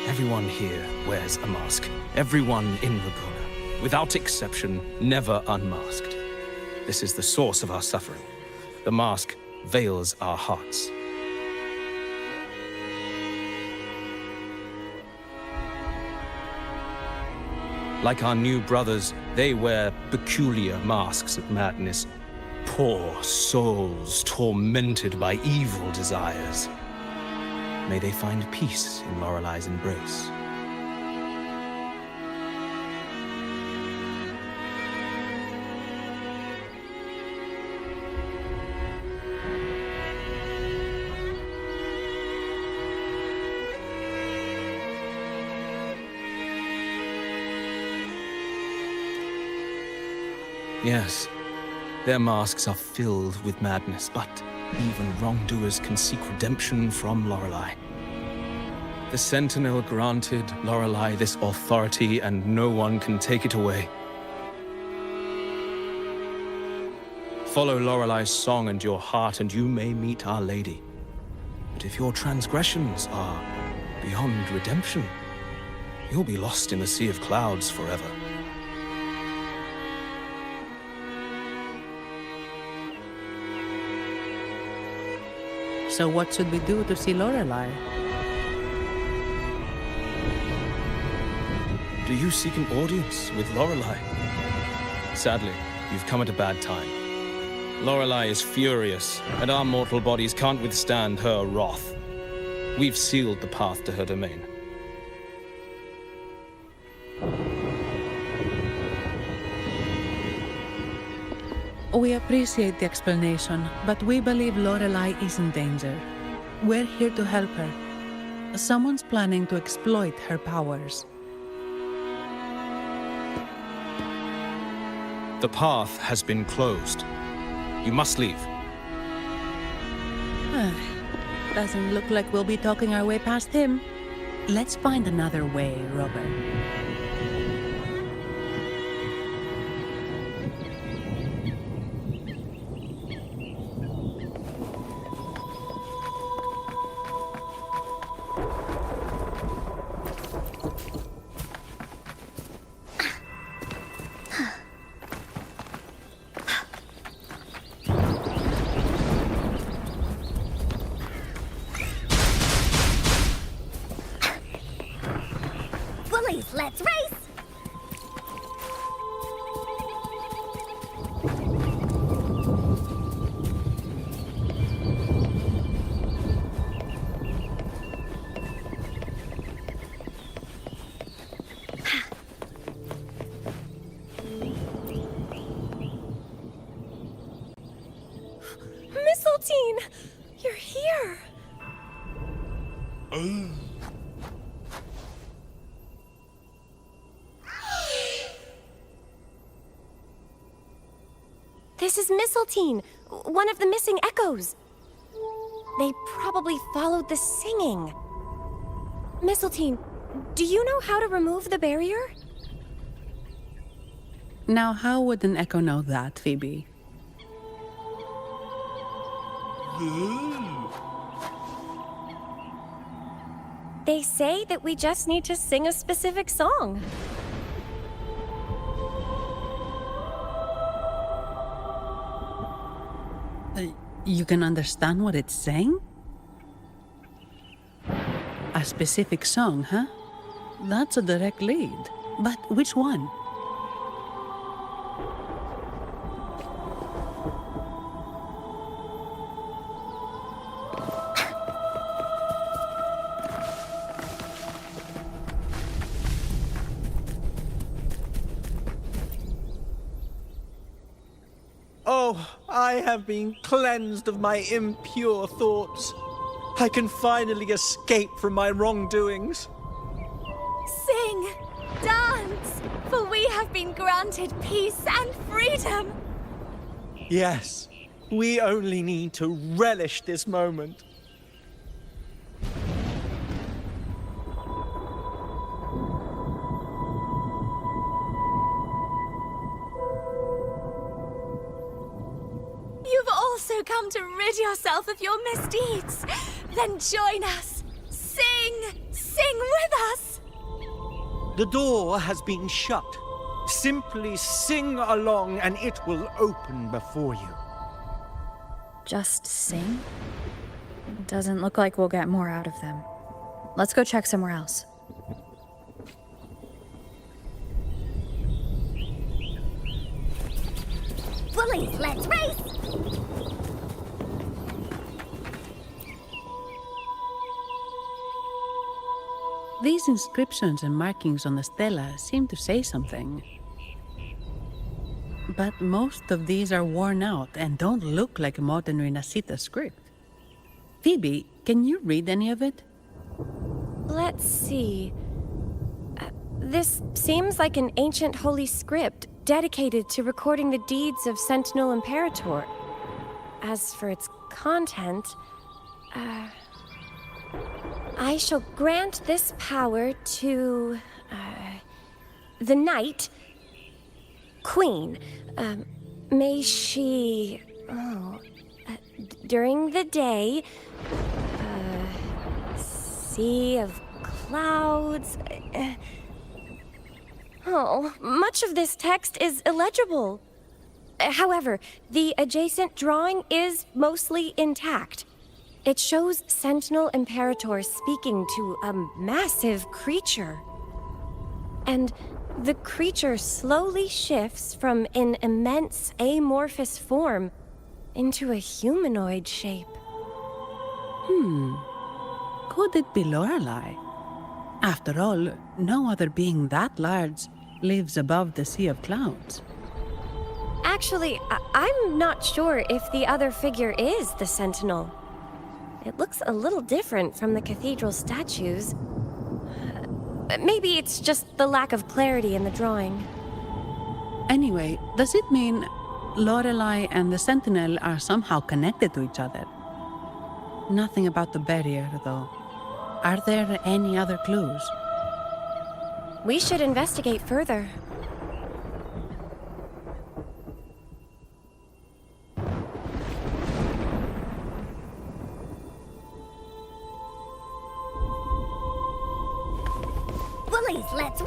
Everyone here wears a mask. Everyone in Raguna, without exception, never unmasked. This is the source of our suffering. The mask veils our hearts. Like our new brothers, they wear peculiar masks of madness. Poor souls tormented by evil desires. May they find peace in Lorelei's embrace. Yes, their masks are filled with madness, but even wrongdoers can seek redemption from Lorelei. The Sentinel granted Lorelei this authority, and no one can take it away. Follow Lorelei's song and your heart, and you may meet Our Lady. But if your transgressions are beyond redemption, you'll be lost in the sea of clouds forever. So what should we do to see Lorelei? Do you seek an audience with Lorelei? Sadly, you've come at a bad time. Lorelei is furious, and our mortal bodies can't withstand her wrath. We've sealed the path to her domain. We appreciate the explanation, but we believe Lorelei is in danger. We're here to help her. Someone's planning to exploit her powers. The path has been closed. You must leave. Doesn't look like we'll be talking our way past him. Let's find another way, Robert. Bullies, let's race! Mistletoe! You're here! This is Mistletoe, one of the missing echoes. They probably followed the singing. Mistletoe, do you know how to remove the barrier? Now, how would an echo know that, Phoebe? They say that we just need to sing a specific song. You can understand what it's saying? A specific song, huh? That's a direct lead. But which one? Oh, I have been cleansed of my impure thoughts. I can finally escape from my wrongdoings. Sing, dance, for we have been granted peace and freedom. Yes, we only need to relish this moment. You've also come to rid yourself of your misdeeds. Then join us. Sing with us. The door has been shut. Simply sing along and it will open before you. Just sing? Doesn't look like we'll get more out of them. Let's go check somewhere else. Bullies, let's race! These inscriptions and markings on the stela seem to say something. But most of these are worn out and don't look like a modern Rinascita script. Phoebe, can you read any of it? Let's see. This seems like an ancient holy script dedicated to recording the deeds of Sentinel Imperator. As for its content, I shall grant this power to the Knight Queen. May she, during the day, sea of clouds. Much of this text is illegible. However, the adjacent drawing is mostly intact. It shows Sentinel Imperator speaking to a massive creature. And the creature slowly shifts from an immense amorphous form into a humanoid shape. Could it be Lorelei? After all, no other being that large lives above the sea of clouds. Actually, I'm not sure if the other figure is the Sentinel. It looks a little different from the cathedral statues. Maybe it's just the lack of clarity in the drawing. Anyway, does it mean Lorelei and the Sentinel are somehow connected to each other? Nothing about the barrier, though. Are there any other clues? We should investigate further. Bullies, let's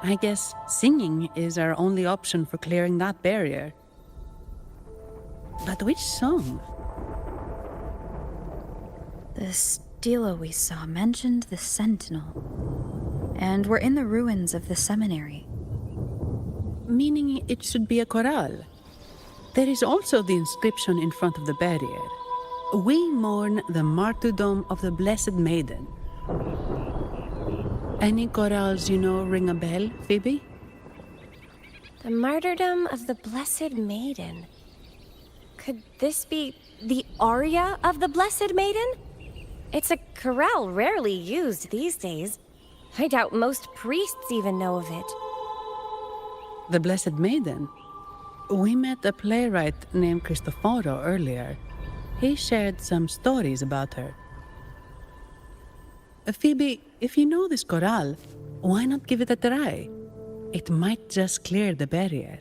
I guess singing is our only option for clearing that barrier. But which song? The stela we saw mentioned the Sentinel, and we're in the ruins of the seminary. Meaning it should be a chorale. There is also the inscription in front of the barrier. We mourn the martyrdom of the Blessed Maiden. Any chorales you know ring a bell, Phoebe? The martyrdom of the Blessed Maiden. Could this be the aria of the Blessed Maiden? It's a chorale rarely used these days. I doubt most priests even know of it. The Blessed Maiden? We met a playwright named Cristoforo earlier. He shared some stories about her. Phoebe, if you know this chorale, why not give it a try? It might just clear the barrier.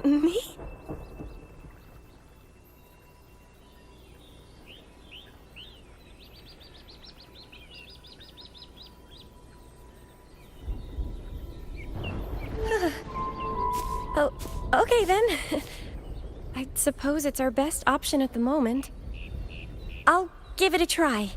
Me? Oh, okay then. I suppose it's our best option at the moment. I'll give it a try.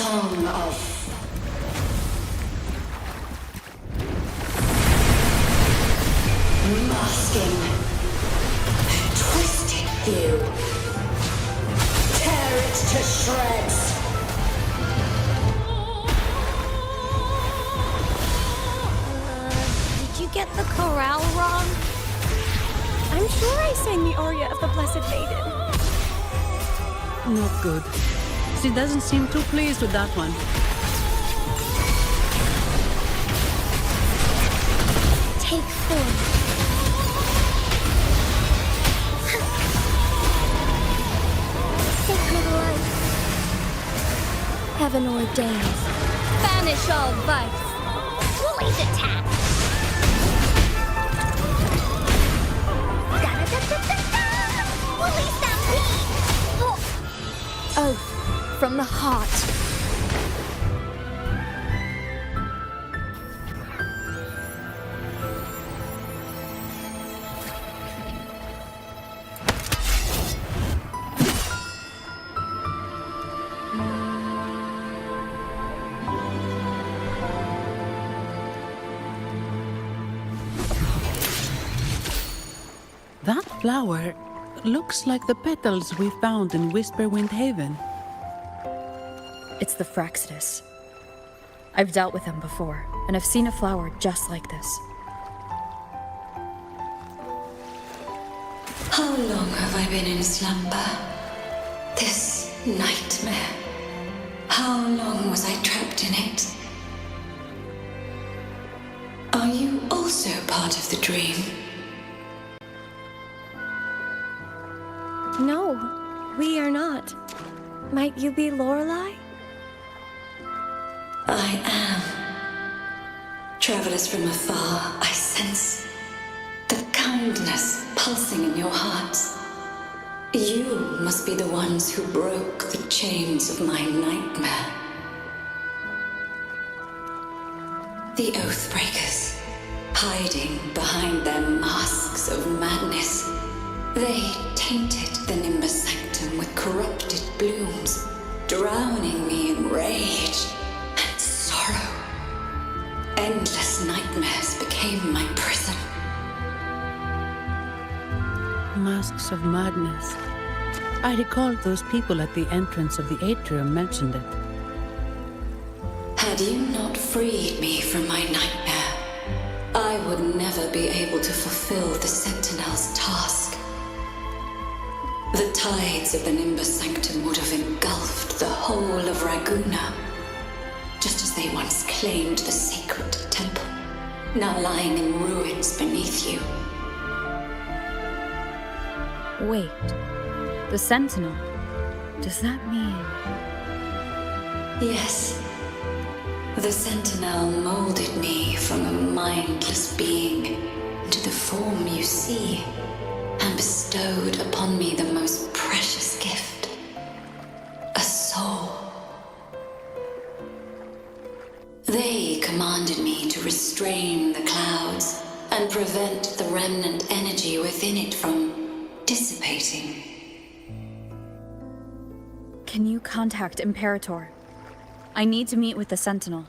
Song of masking a twisted view. Tear it to shreds. Did you get the chorale wrong? I'm sure I sang the aria of the Blessed Maiden. Not good. She doesn't seem too pleased with that one. Take 4. Sacred life. Heaven ordained. Banish all vice. Bullies attack. Bully stampede. Oath from the heart. That flower looks like the petals we found in Whisperwind Haven. It's the Fraxidus. I've dealt with them before, and I've seen a flower just like this. How long have I been in slumber? This nightmare. How long was I trapped in it? Are you also part of the dream? No, we are not. Might you be Lorelei? I am. Travelers from afar, I sense the kindness pulsing in your hearts. You must be the ones who broke the chains of my nightmare. The Oathbreakers, hiding behind their masks of madness. They tainted the Nimbus Sanctum with corrupted blooms, drowning me in rage and sorrow. Endless nightmares became my prison. Masks of madness. I recalled those people at the entrance of the atrium mentioned it. Had you not freed me from my nightmare, I would never be able to fulfill the Sentinel's task. The tides of the Nimbus Sanctum would have engulfed the whole of Raguna, just as they once claimed the sacred temple, now lying in ruins beneath you. Wait, the Sentinel. Does that mean... Yes. The Sentinel molded me from a mindless being into the form you see, and bestowed upon me the most precious gift, a soul. They commanded me to restrain the clouds and prevent the remnant energy within it from dissipating. Can you contact Imperator? I need to meet with the Sentinel.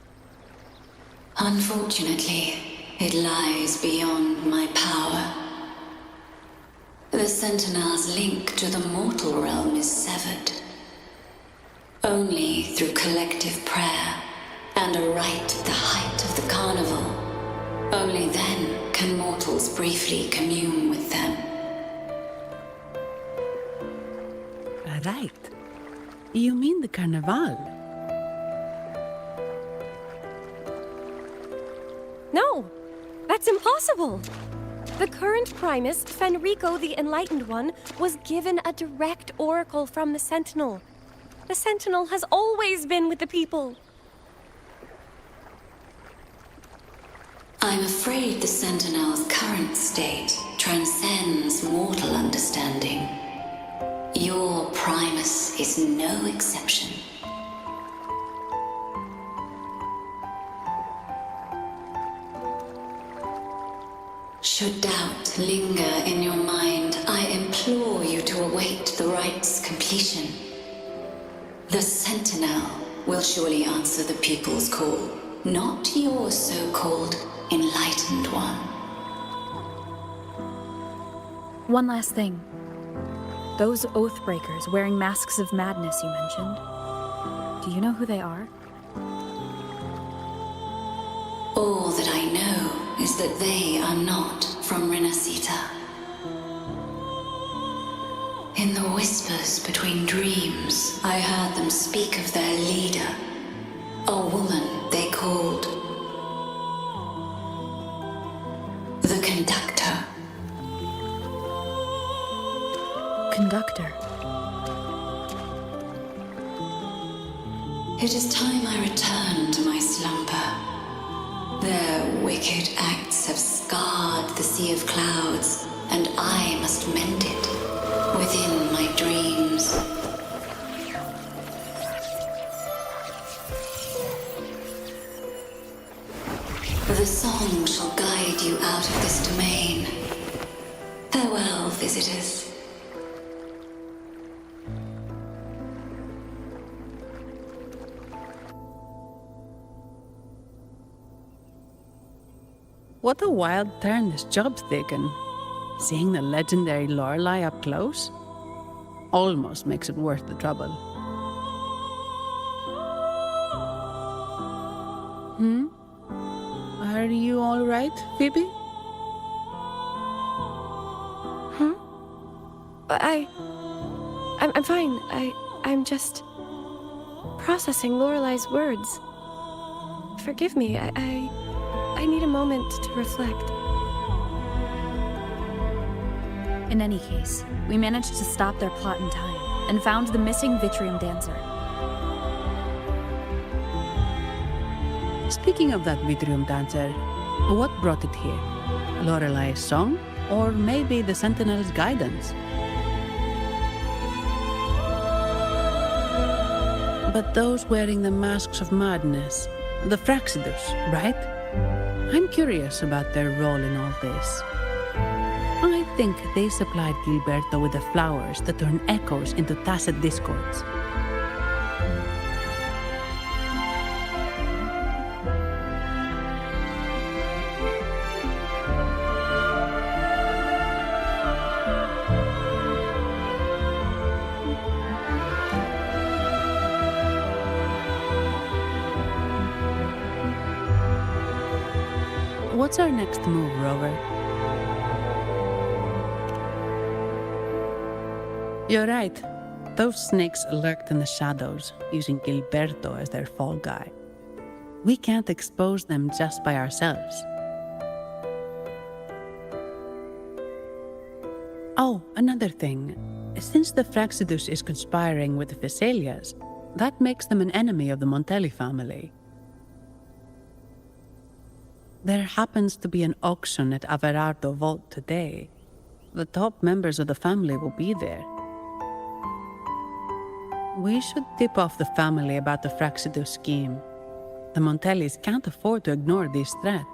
Unfortunately, it lies beyond my power. The Sentinel's link to the mortal realm is severed. Only through collective prayer and a rite at the height of the carnival, only then can mortals briefly commune with them. A rite? You mean the carnival? No, that's impossible. The current Primus, Fenrico the Enlightened One, was given a direct oracle from the Sentinel. The Sentinel has always been with the people. I'm afraid the Sentinel's current state transcends mortal understanding. Your Primus is no exception. Should doubt linger in your mind, I implore you to await the rite's completion. The Sentinel will surely answer the people's call, not your so-called Enlightened One. One last thing. Those Oathbreakers wearing masks of madness you mentioned. Do you know who they are? All that I know is that they are not from Rinascita. In the whispers between dreams, I heard them speak of their leader, a woman they called the Conductor. Conductor. It is time I return to my slumber. Their wicked acts have scarred the Sea of Clouds, and I must mend it within my dreams. The song shall guide you out of this domain. Farewell, visitors. What a wild turn this job's taken. Seeing the legendary Lorelei up close almost makes it worth the trouble. right, Phoebe? Huh? I'm fine. I'm just processing Lorelei's words. Forgive me. I need a moment to reflect. In any case, we managed to stop their plot in time and found the missing Vitrium dancer. Speaking of that Vitrium dancer, what brought it here? Lorelei's song? Or maybe the Sentinel's guidance? But those wearing the masks of madness, the Fraxidus, right? I'm curious about their role in all this. I think they supplied Gilberto with the flowers that turn echoes into tacit discords. What's our next move, Rover? You're right. Those snakes lurked in the shadows, using Gilberto as their fall guy. We can't expose them just by ourselves. Oh, another thing. Since the Fraxidus is conspiring with the Phassalias, that makes them an enemy of the Montelli family. There happens to be an auction at Averardo Vault today. The top members of the family will be there. We should tip off the family about the Fraxidus scheme. The Montellis can't afford to ignore this threat.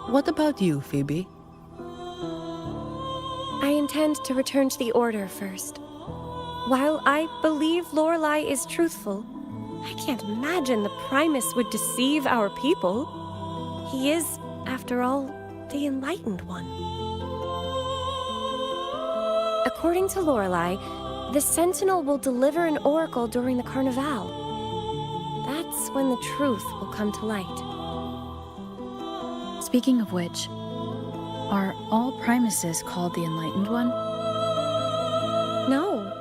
What about you, Phoebe? I intend to return to the Order first. While I believe Lorelei is truthful, I can't imagine the Primus would deceive our people. He is, after all, the Enlightened One. According to Lorelei, the Sentinel will deliver an oracle during the Carnival. That's when the truth will come to light. Speaking of which, are all Primuses called the Enlightened One? No.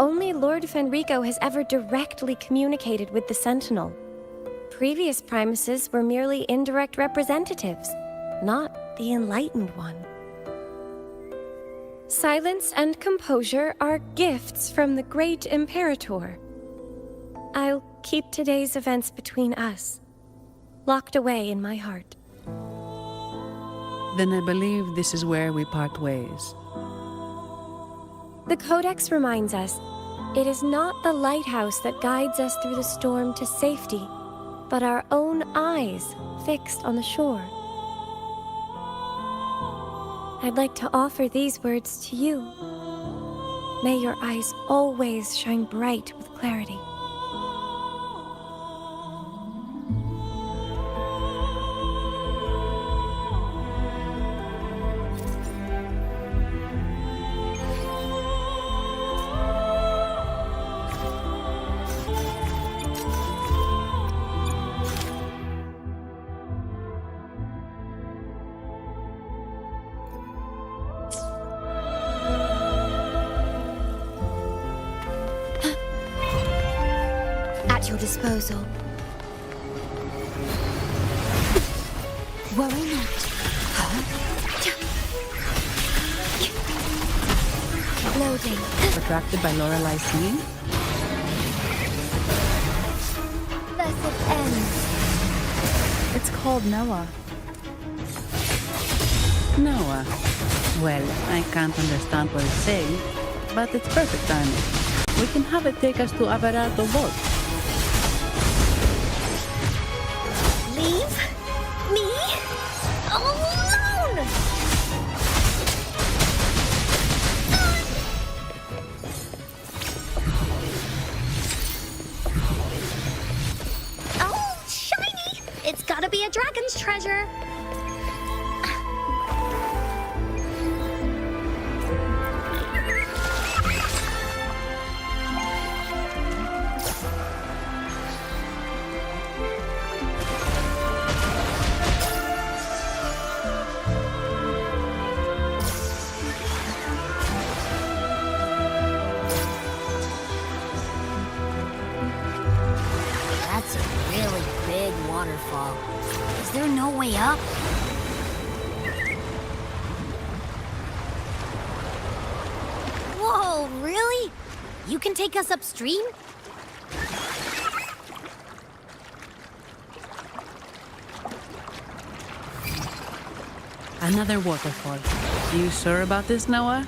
Only Lord Fenrico has ever directly communicated with the Sentinel. Previous Primuses were merely indirect representatives, not the Enlightened One. Silence and composure are gifts from the Great Imperator. I'll keep today's events between us, locked away in my heart. Then I believe this is where we part ways. The Codex reminds us, it is not the lighthouse that guides us through the storm to safety, but our own eyes fixed on the shore. I'd like to offer these words to you. May your eyes always shine bright with clarity. At your disposal. Worry not. Loading. Attracted by Lorelei's singing? Blessed end. It's called Noah. Noah. Well, I can't understand what it's saying, but it's perfect timing. We can have it take us to Averardo Vault. gotta be a dragon's treasure. That's a really big waterfall. Is there no way up? Whoa, really? You can take us upstream? Another waterfall. You sure about this, Noah?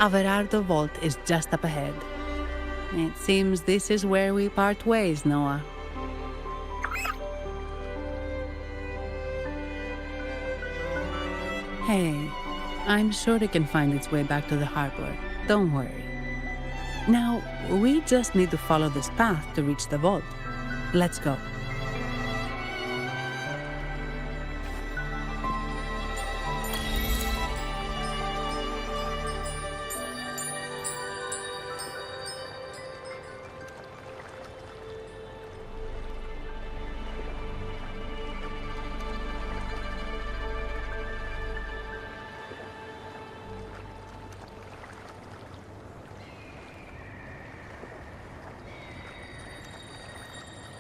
Averardo Vault is just up ahead. It seems this is where we part ways, Noah. Hey, I'm sure it can find its way back to the harbor. Don't worry. Now, we just need to follow this path to reach the vault. Let's go.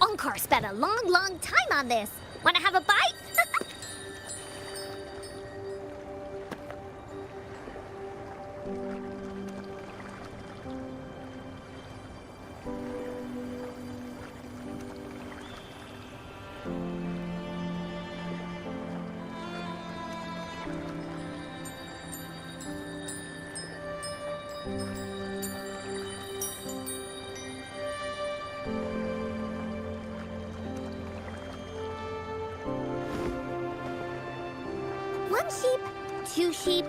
Encore spent a long time on this. Wanna have a bite? One sheep, two sheep,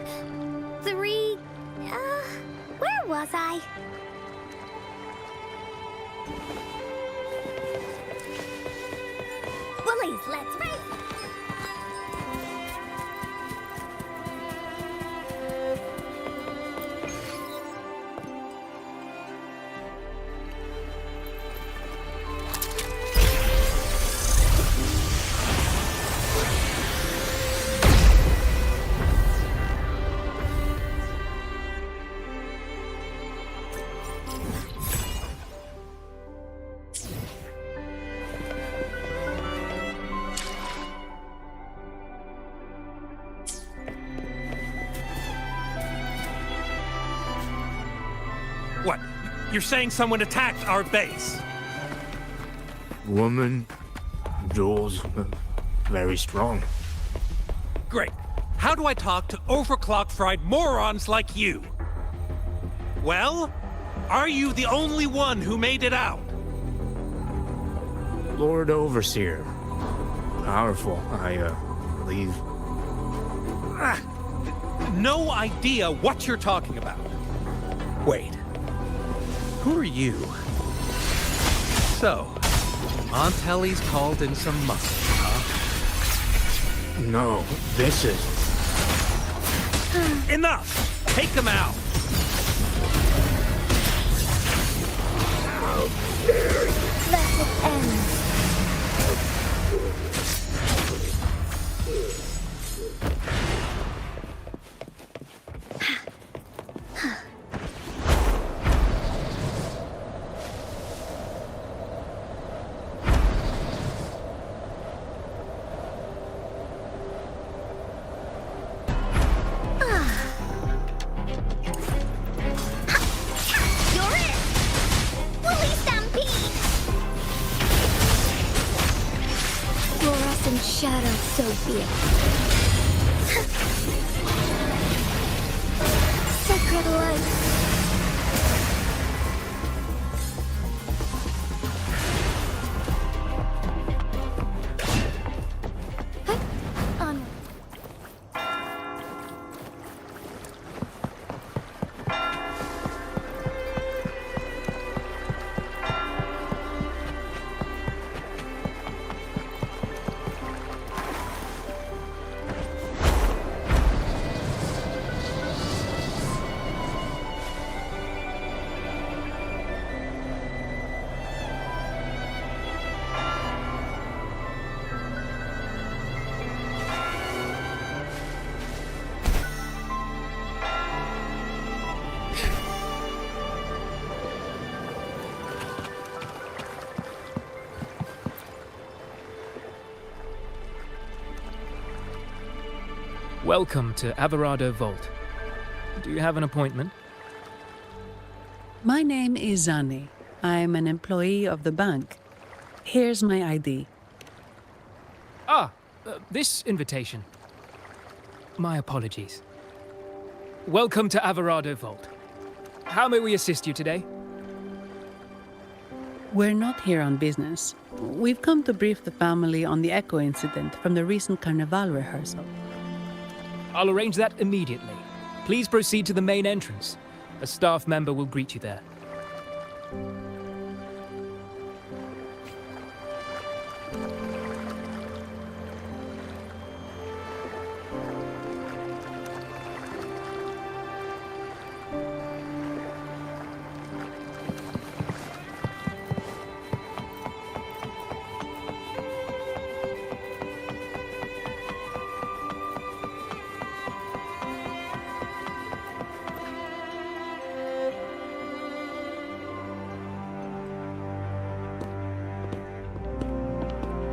three... where was I? Woolies, let's race! What? You're saying someone attacked our base? Woman, Jules, very strong. Great. How do I talk to overclock-fried morons like you? Well, are you the only one who made it out? Lord Overseer. Powerful, I believe. No idea what you're talking about. Wait. Who are you? So, Aunt Helly's called in some muscle, huh? No, this is... Enough! Take them out! How dare you! Let it end. Shadow, so be it. Sacred light. Welcome to Averado Vault. Do you have an appointment? My name is Zani. I'm an employee of the bank. Here's my ID. This invitation. My apologies. Welcome to Averado Vault. How may we assist you today? We're not here on business. We've come to brief the family on the Echo incident from the recent Carnival rehearsal. I'll arrange that immediately. Please proceed to the main entrance. A staff member will greet you there.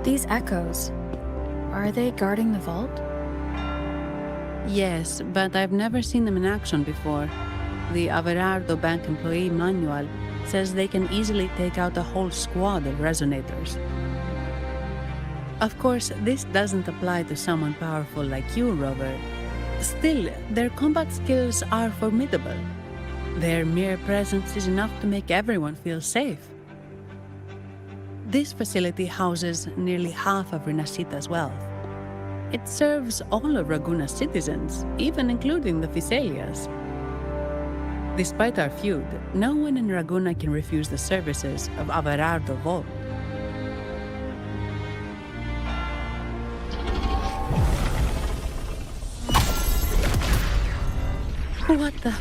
These echoes, are they guarding the vault? Yes, but I've never seen them in action before. The Averardo Bank employee manual says they can easily take out a whole squad of resonators. Of course, this doesn't apply to someone powerful like you, Rover. Still, their combat skills are formidable. Their mere presence is enough to make everyone feel safe. This facility houses nearly half of Rinascita's wealth. It serves all of Raguna's citizens, even including the Physaelias. Despite our feud, no one in Raguna can refuse the services of Averardo Vault. What the?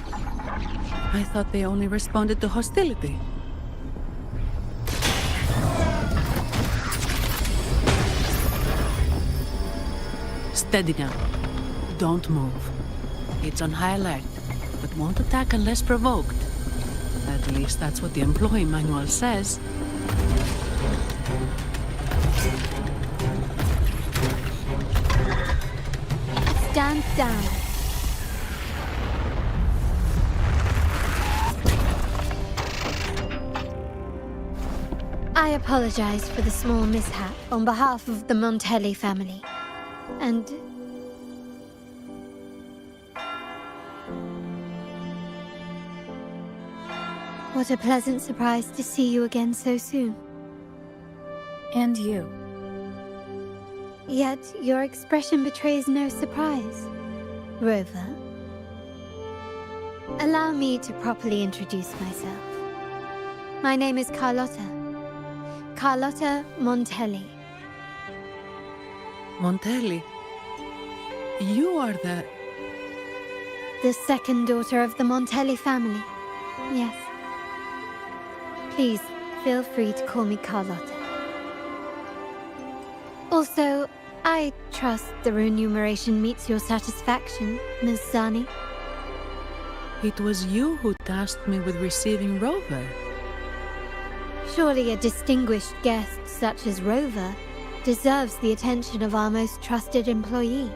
I thought they only responded to hostility. Steady now. Don't move. It's on high alert, but won't attack unless provoked. At least that's what the employee manual says. Stand down. I apologize for the small mishap on behalf of the Montelli family. And... what a pleasant surprise to see you again so soon. And you. Yet your expression betrays no surprise, Rover. Allow me to properly introduce myself. My name is Carlotta. Carlotta Montelli. Montelli? You are the second daughter of the Montelli family. Yes. Please, feel free to call me Carlotta. Also, I trust the remuneration meets your satisfaction, Miss Zani. It was you who tasked me with receiving Rover. Surely a distinguished guest such as Rover deserves the attention of our most trusted employee.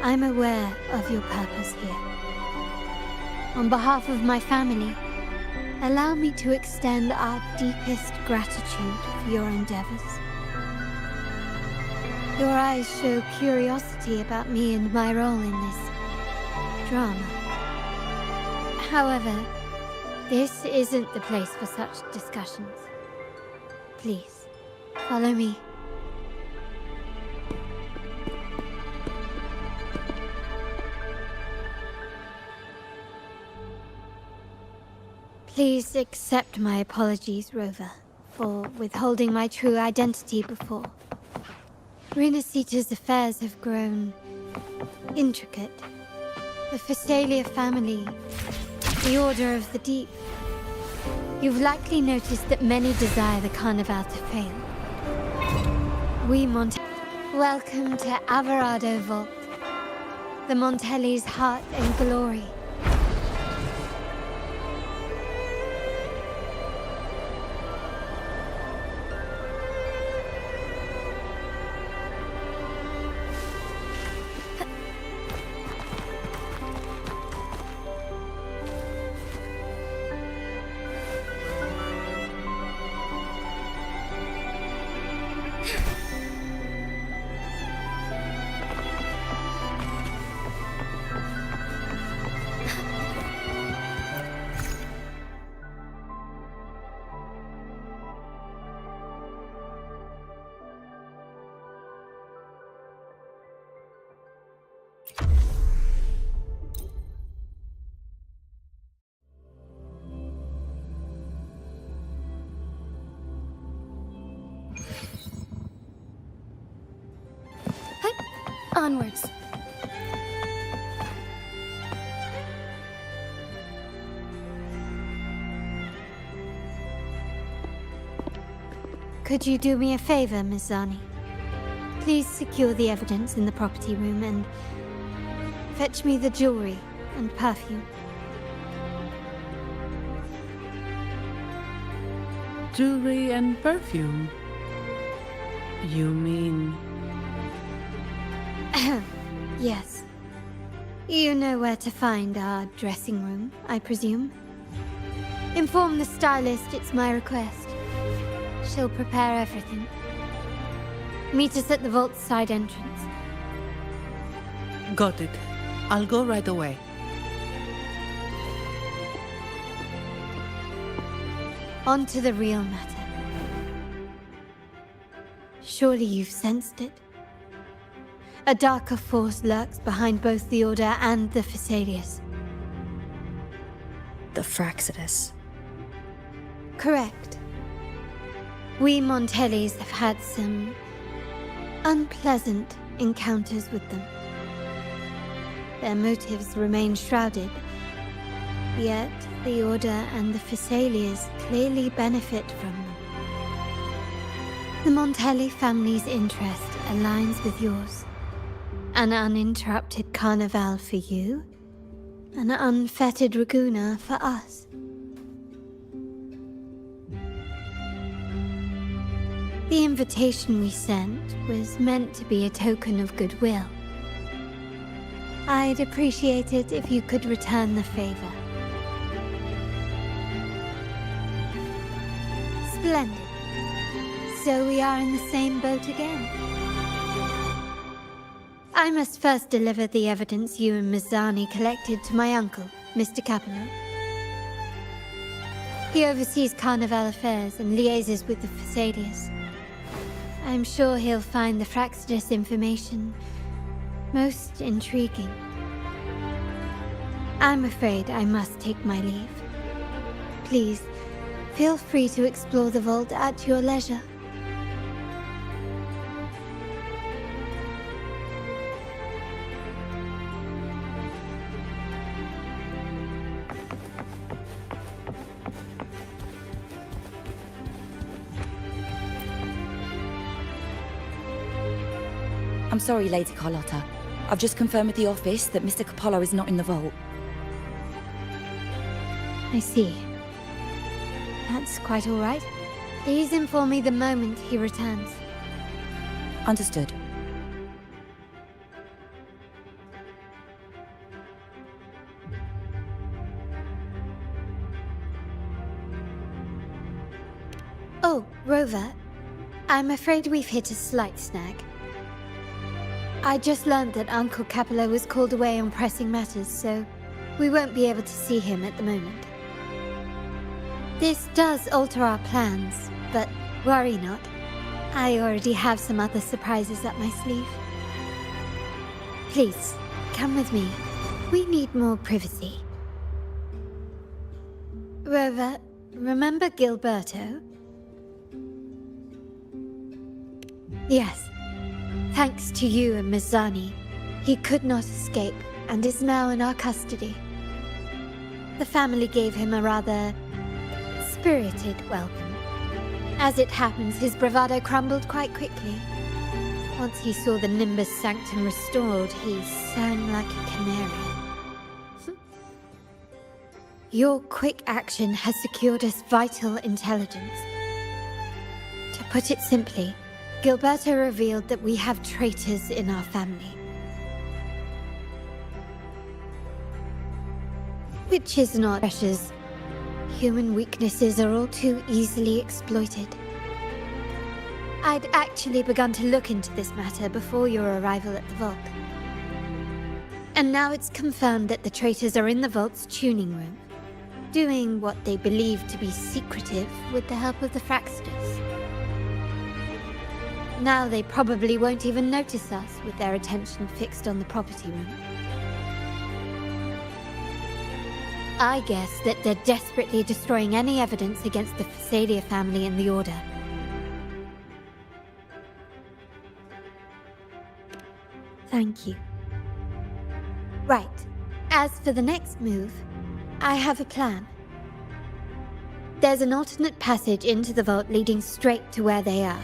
I'm aware of your purpose here. On behalf of my family, allow me to extend our deepest gratitude for your endeavors. Your eyes show curiosity about me and my role in this drama. However, this isn't the place for such discussions. Please, follow me. Please accept my apologies, Rover, for withholding my true identity before. Rinascita's affairs have grown intricate. The Physaelia family, the Order of the Deep. You've likely noticed that many desire the Carnival to fail. We welcome to Averardo Vault, the Montelli's heart and glory. Onwards. Could you do me a favor, Miss Zani? Please secure the evidence in the property room and fetch me the jewelry and perfume. Jewelry and perfume? You mean... Yes. You know where to find our dressing room, I presume? Inform the stylist it's my request. She'll prepare everything. Meet us at the vault's side entrance. Got it. I'll go right away. On to the real matter. Surely you've sensed it. A darker force lurks behind both the Order and the Phasaelius. The Fraxidus. Correct. We Montellis have had some unpleasant encounters with them. Their motives remain shrouded, yet the Order and the Phasaelius clearly benefit from them. The Montelli family's interest aligns with yours. An uninterrupted carnival for you, an unfettered Raguna for us. The invitation we sent was meant to be a token of goodwill. I'd appreciate it if you could return the favor. Splendid. So we are in the same boat again. I must first deliver the evidence you and Miss Zani collected to my uncle, Mr. Capello. He oversees Carnival affairs and liaises with the Phasaelius. I'm sure he'll find the Fraxidus information most intriguing. I'm afraid I must take my leave. Please, feel free to explore the vault at your leisure. I'm sorry, Lady Carlotta. I've just confirmed with the office that Mr. Capello is not in the vault. I see. That's quite all right. Please inform me the moment he returns. Understood. Oh, Rover. I'm afraid we've hit a slight snag. I just learned that Uncle Capello was called away on pressing matters, so we won't be able to see him at the moment. This does alter our plans, but worry not. I already have some other surprises up my sleeve. Please, come with me. We need more privacy. Rover, remember Gilberto? Yes. Thanks to you and Miss Zani, he could not escape and is now in our custody. The family gave him a rather spirited welcome. As it happens, his bravado crumbled quite quickly. Once he saw the Nimbus Sanctum restored, he sang like a canary. Your quick action has secured us vital intelligence. To put it simply, Gilberto revealed that we have traitors in our family. Which is not precious. Human weaknesses are all too easily exploited. I'd actually begun to look into this matter before your arrival at the vault. And now it's confirmed that the traitors are in the vault's tuning room, doing what they believe to be secretive with the help of the Fraxidus. Now they probably won't even notice us with their attention fixed on the property room. I guess that they're desperately destroying any evidence against the Phasalia family and the Order. Thank you. Right. As for the next move, I have a plan. There's an alternate passage into the vault leading straight to where they are.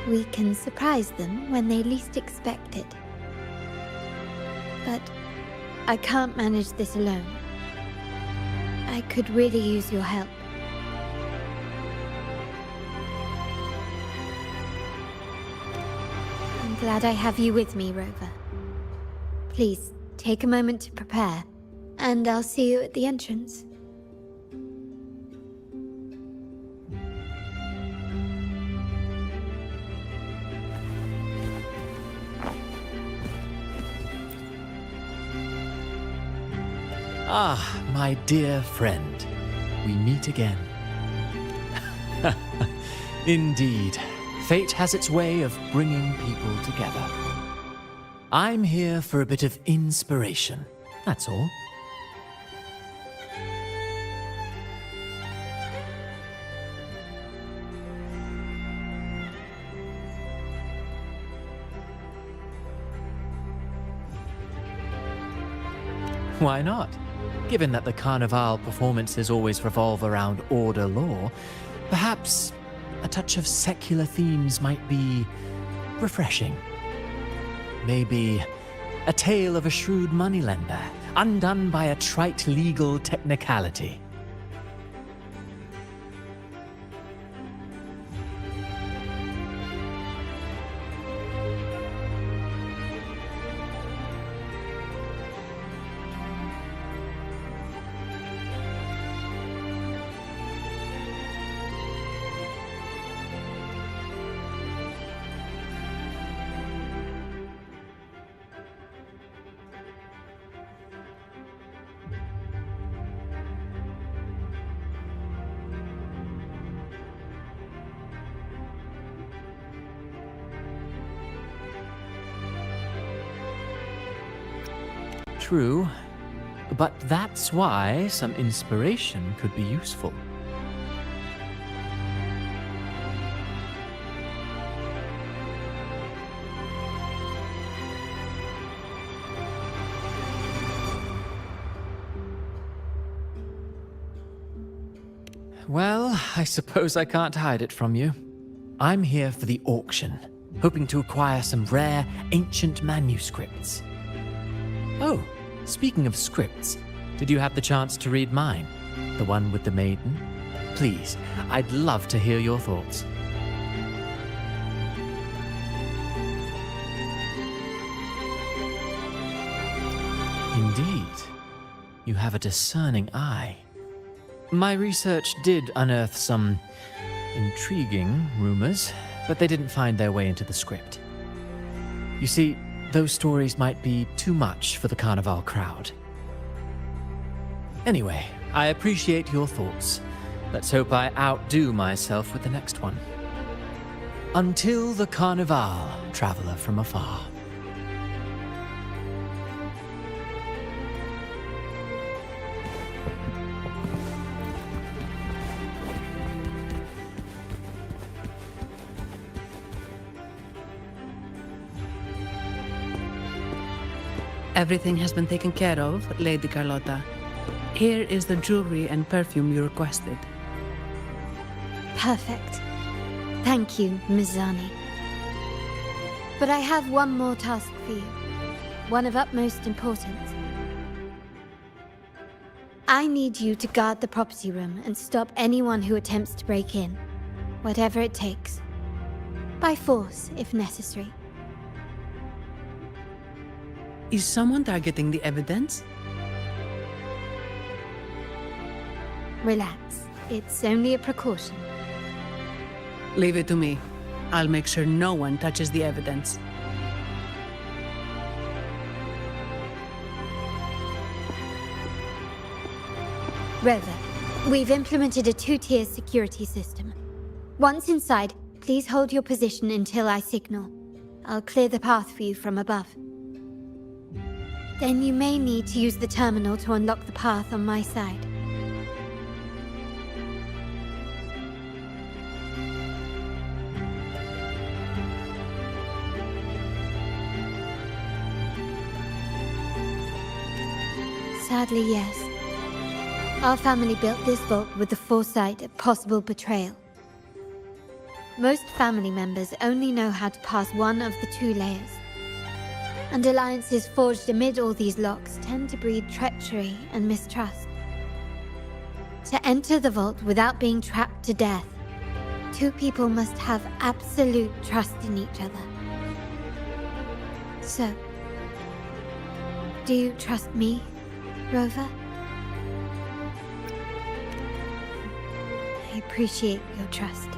We can surprise them when they least expect it. But I can't manage this alone. I could really use your help. I'm glad I have you with me, Rover. Please, take a moment to prepare, and I'll see you at the entrance. Ah, my dear friend. We meet again. Indeed, fate has its way of bringing people together. I'm here for a bit of inspiration, that's all. Why not? Given that the Carnival performances always revolve around order law, perhaps a touch of secular themes might be refreshing. Maybe a tale of a shrewd moneylender, undone by a trite legal technicality. True, but that's why some inspiration could be useful. Well, I suppose I can't hide it from you. I'm here for the auction, hoping to acquire some rare, ancient manuscripts. Oh, speaking of scripts, did you have the chance to read mine? The one with the maiden? Please, I'd love to hear your thoughts. Indeed, you have a discerning eye. My research did unearth some intriguing rumors, but they didn't find their way into the script. You see, those stories might be too much for the Carnival crowd. Anyway, I appreciate your thoughts. Let's hope I outdo myself with the next one. Until the Carnival, traveler from afar. Everything has been taken care of, Lady Carlotta. Here is the jewelry and perfume you requested. Perfect. Thank you, Ms. Zani. But I have one more task for you. One of utmost importance. I need you to guard the property room and stop anyone who attempts to break in. Whatever it takes. By force, if necessary. Is someone targeting the evidence? Relax. It's only a precaution. Leave it to me. I'll make sure no one touches the evidence. Rover, we've implemented a two-tier security system. Once inside, please hold your position until I signal. I'll clear the path for you from above. Then you may need to use the terminal to unlock the path on my side. Sadly, yes. Our family built this vault with the foresight of possible betrayal. Most family members only know how to pass one of the 2 layers. And alliances forged amid all these locks tend to breed treachery and mistrust. To enter the vault without being trapped to death, 2 people must have absolute trust in each other. So, do you trust me, Rover? I appreciate your trust.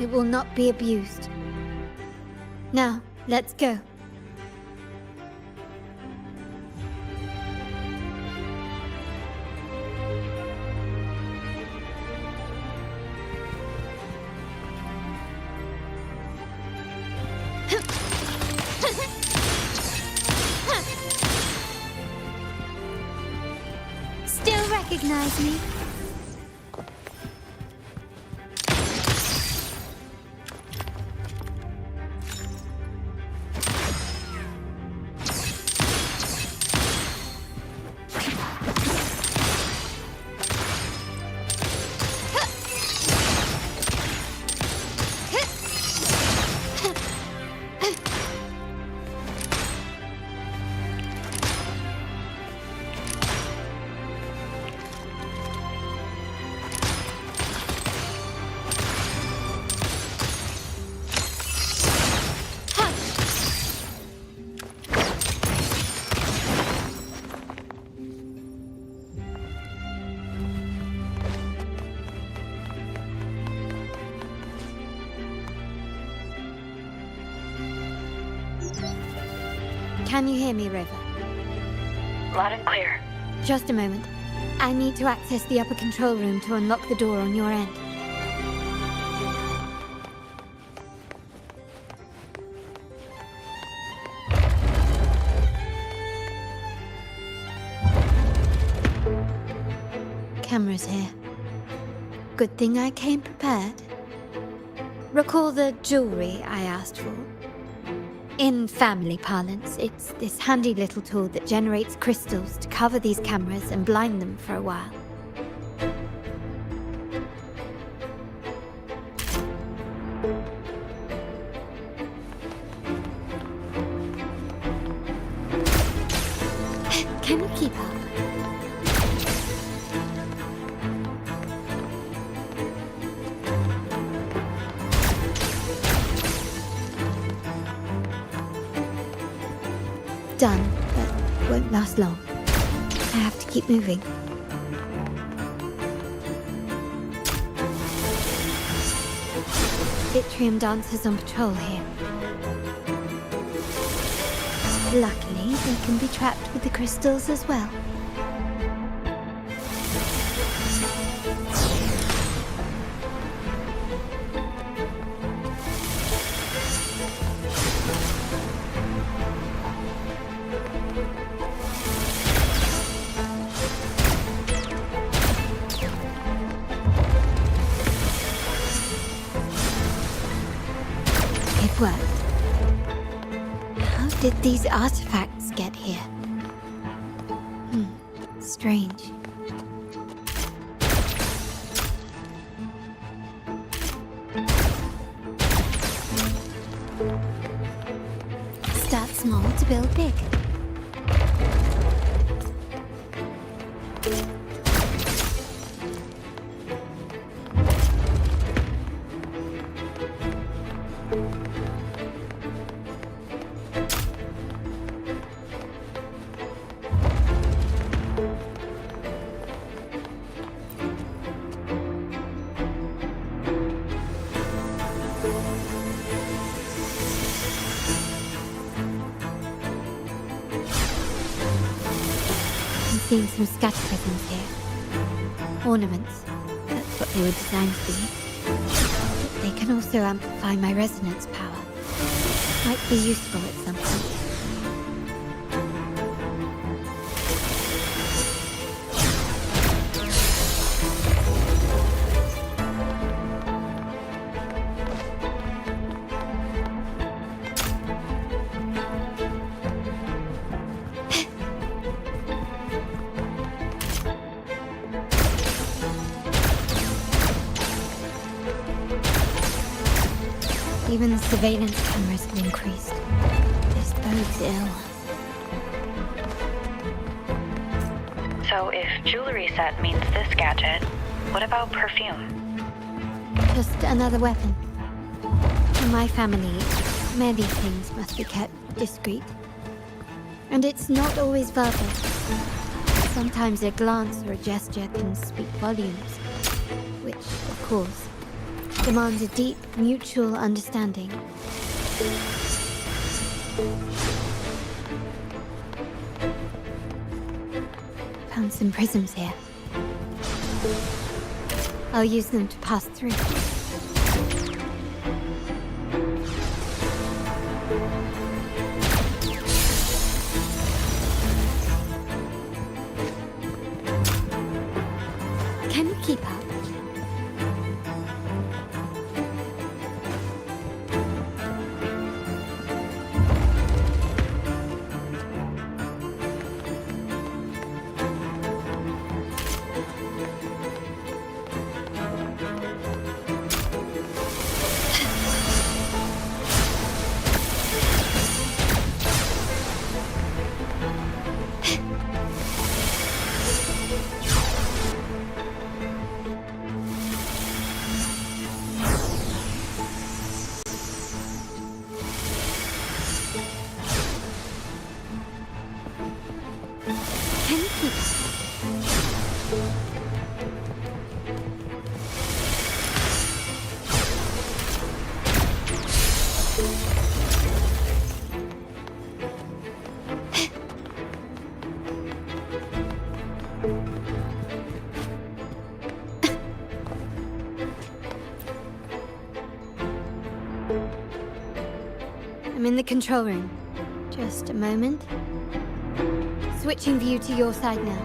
It will not be abused. Now, let's go. Still recognize me? Can you hear me, River? Loud and clear. Just a moment. I need to access the upper control room to unlock the door on your end. Cameras here. Good thing I came prepared. Recall the jewelry I asked for? In family parlance, it's this handy little tool that generates crystals to cover these cameras and blind them for a while. Can you keep up? Done, but won't last long. I have to keep moving. Yttrium dancers on patrol here. Luckily, they can be trapped with the crystals as well. It worked. How did these artifacts get here? Strange. Start small to build big. Seeing some scatter prisms here. Ornaments. That's what they were designed to be. But they can also amplify my resonance power. Might be useful at some point. Even the surveillance cameras have increased. This bodes ill. So if jewelry set means this gadget, what about perfume? Just another weapon. In my family, many things must be kept discreet. And it's not always verbal. Sometimes a glance or a gesture can speak volumes, which, of course, demands a deep mutual understanding. Found some prisms here. I'll use them to pass through. Can you keep up? I'm in the control room. Just a moment. Switching view to your side now.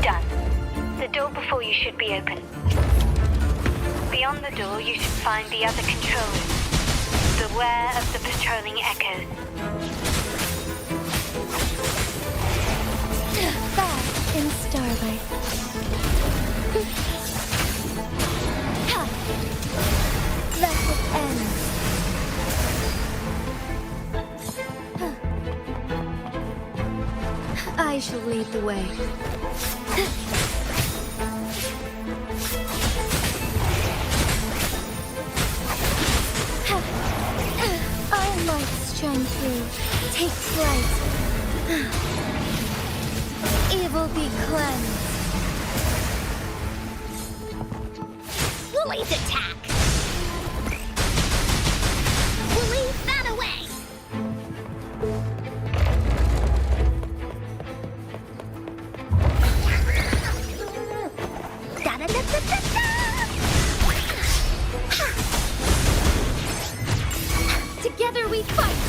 Done. The door before you should be open. Beyond the door, you should find the other control room. Beware of the patrolling echoes. Fast in starlight. Let it end. I shall lead the way. Our lights shine through. Take flight. Evil be cleansed. Woolly's attack! Woolly, that away! Da-da-da-da-da-da! Together we fight!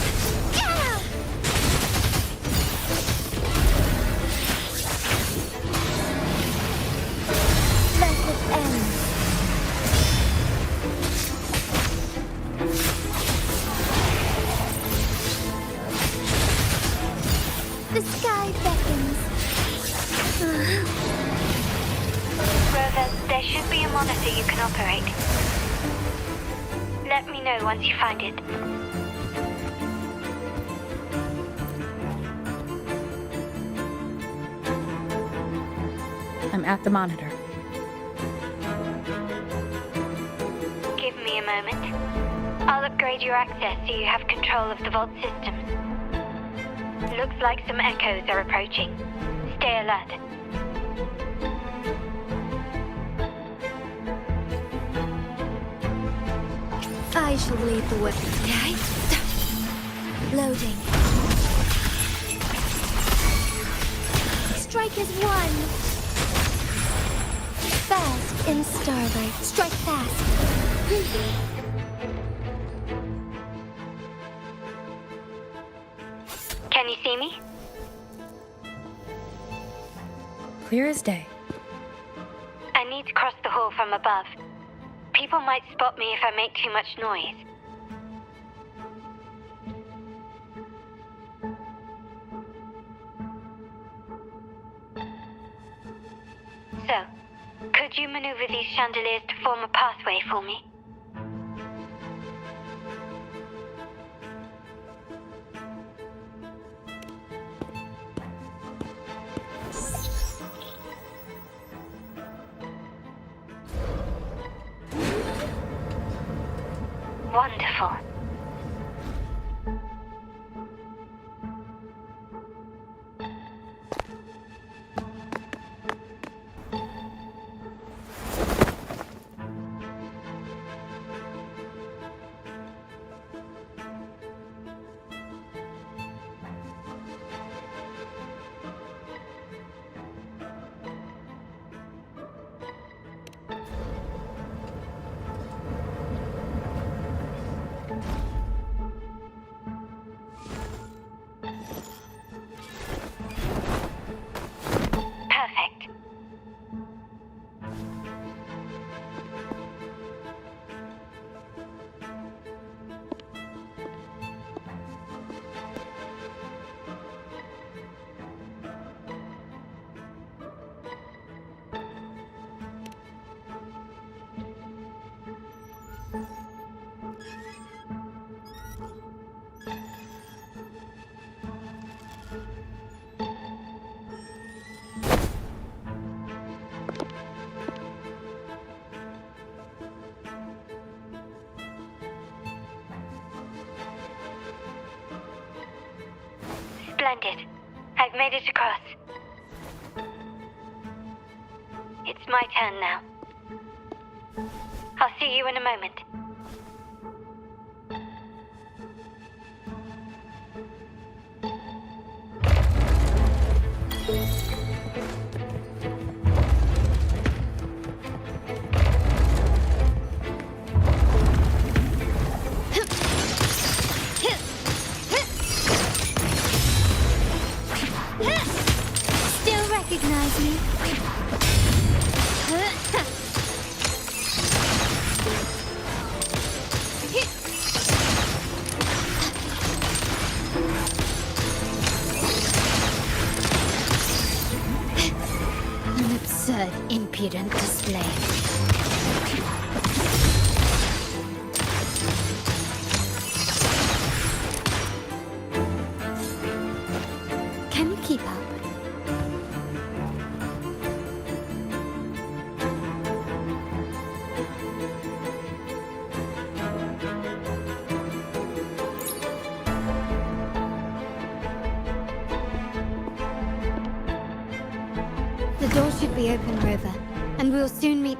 Yeah! Let it end. The sky beckons. Rover, there should be a monitor you can operate. Let me know once you find it. I'm at the monitor. Give me a moment. I'll upgrade your access so you have control of the vault systems. Looks like some echoes are approaching. Stay alert. I shall lead the way. Okay? Loading. Strike as one. Fast in starlight. Strike fast. Can you see me? Clear as day. I need to cross the hall from above. People might spot me if I make too much noise. So, could you maneuver these chandeliers to form a pathway for me? Wonderful. Perfect. Splendid. I've made it across. It's my turn now. I'll see you in a moment. Still recognize me? An absurd, impudent display. Can you keep up? The door should be open, Rover, and we'll soon meet.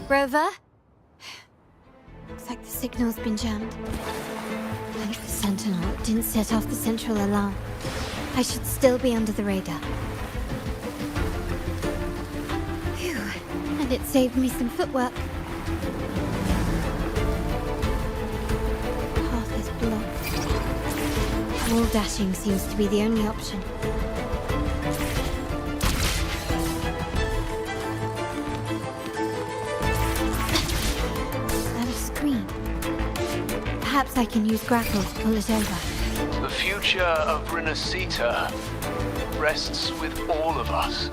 Rover? Looks like the signal's been jammed. Thank the Sentinel it didn't set off the central alarm. I should still be under the radar. Phew, and it saved me some footwork. Path is blocked. Wall dashing seems to be the only option. Perhaps I can use grapple to pull it over. The future of Rinascita rests with all of us.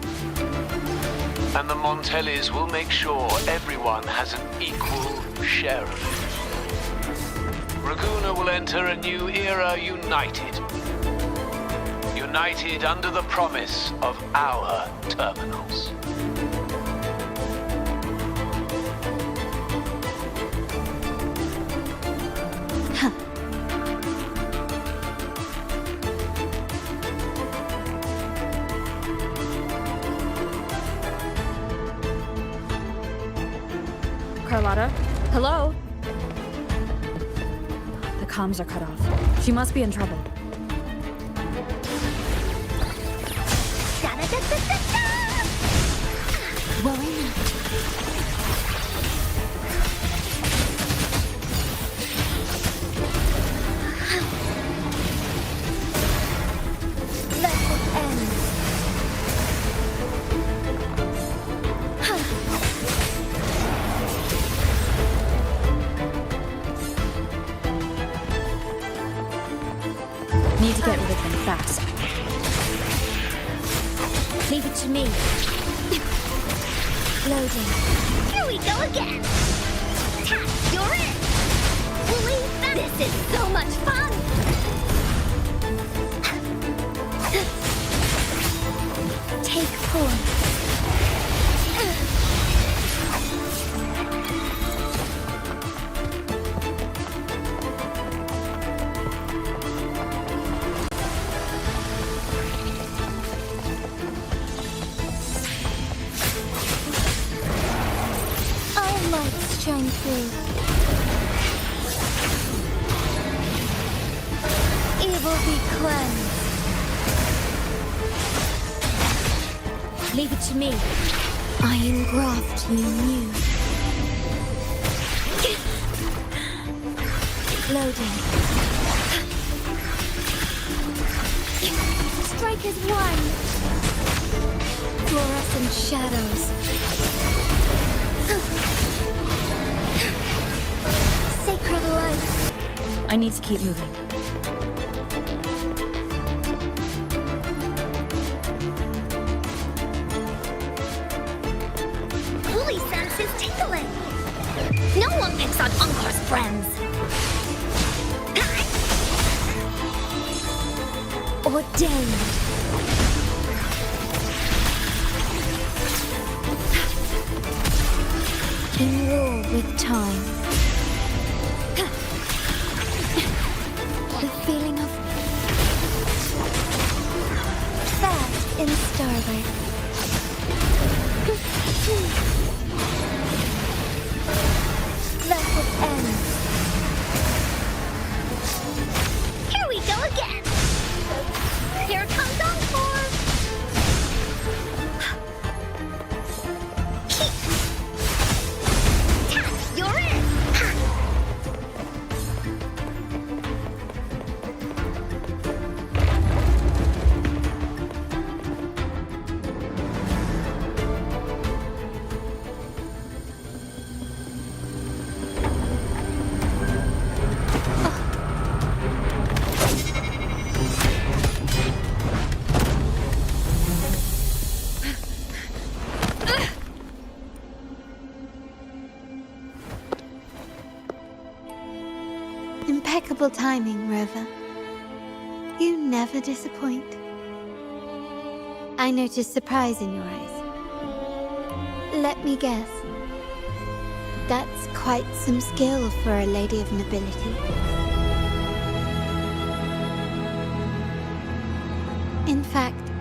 And the Montellis will make sure everyone has an equal share of it. Raguna will enter a new era united. United under the promise of our terminals. Carlotta? Hello? The comms are cut off. She must be in trouble. Need to get rid of them fast. Leave it to me. Loading. Here we go again. Tap, you're in. Believe that. This is so much fun. Take point. Our lights shine through. Evil be cleansed. Leave it to me. I engraft you new. Loading. Strike as one. Fluorescent shadows. Sacred light. I need to keep moving. Holy sense is tingling. No one picks on Unkar's friends. Ordained. In war with time. The feeling of That in starlight. Let it end. Here we go again. Here comes Encore. Tap, you're in. Impeccable timing, Rover. You never disappoint. I notice surprise in your eyes. Let me guess. That's quite some skill for a lady of nobility. In fact,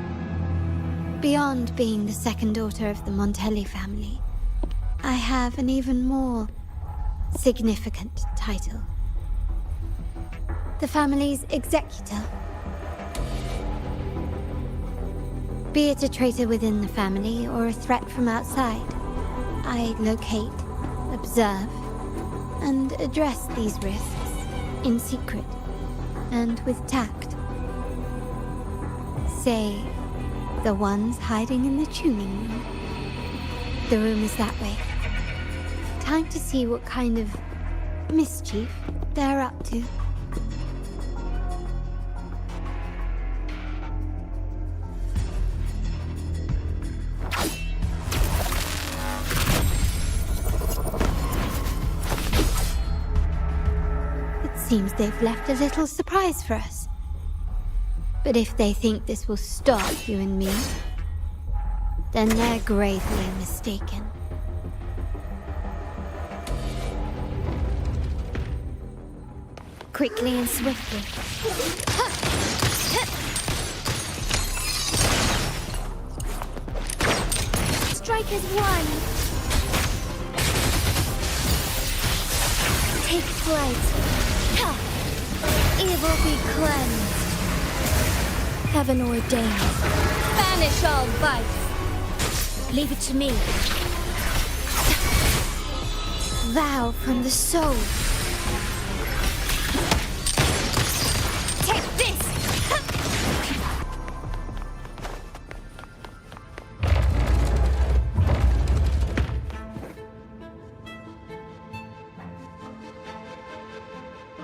beyond being the second daughter of the Montelli family, I have an even more significant title. The family's executor. Be it a traitor within the family or a threat from outside, I locate, observe, and address these risks in secret and with tact. Say, the ones hiding in the tuning room. The room is that way. Time to see what kind of mischief they're up to. Seems they've left a little surprise for us. But if they think this will stop you and me, then they're gravely mistaken. Quickly and swiftly. Strike as one. Take flight. Evil be cleansed. Heaven ordained. Banish all vice. Leave it to me. Vow from the soul. Take this.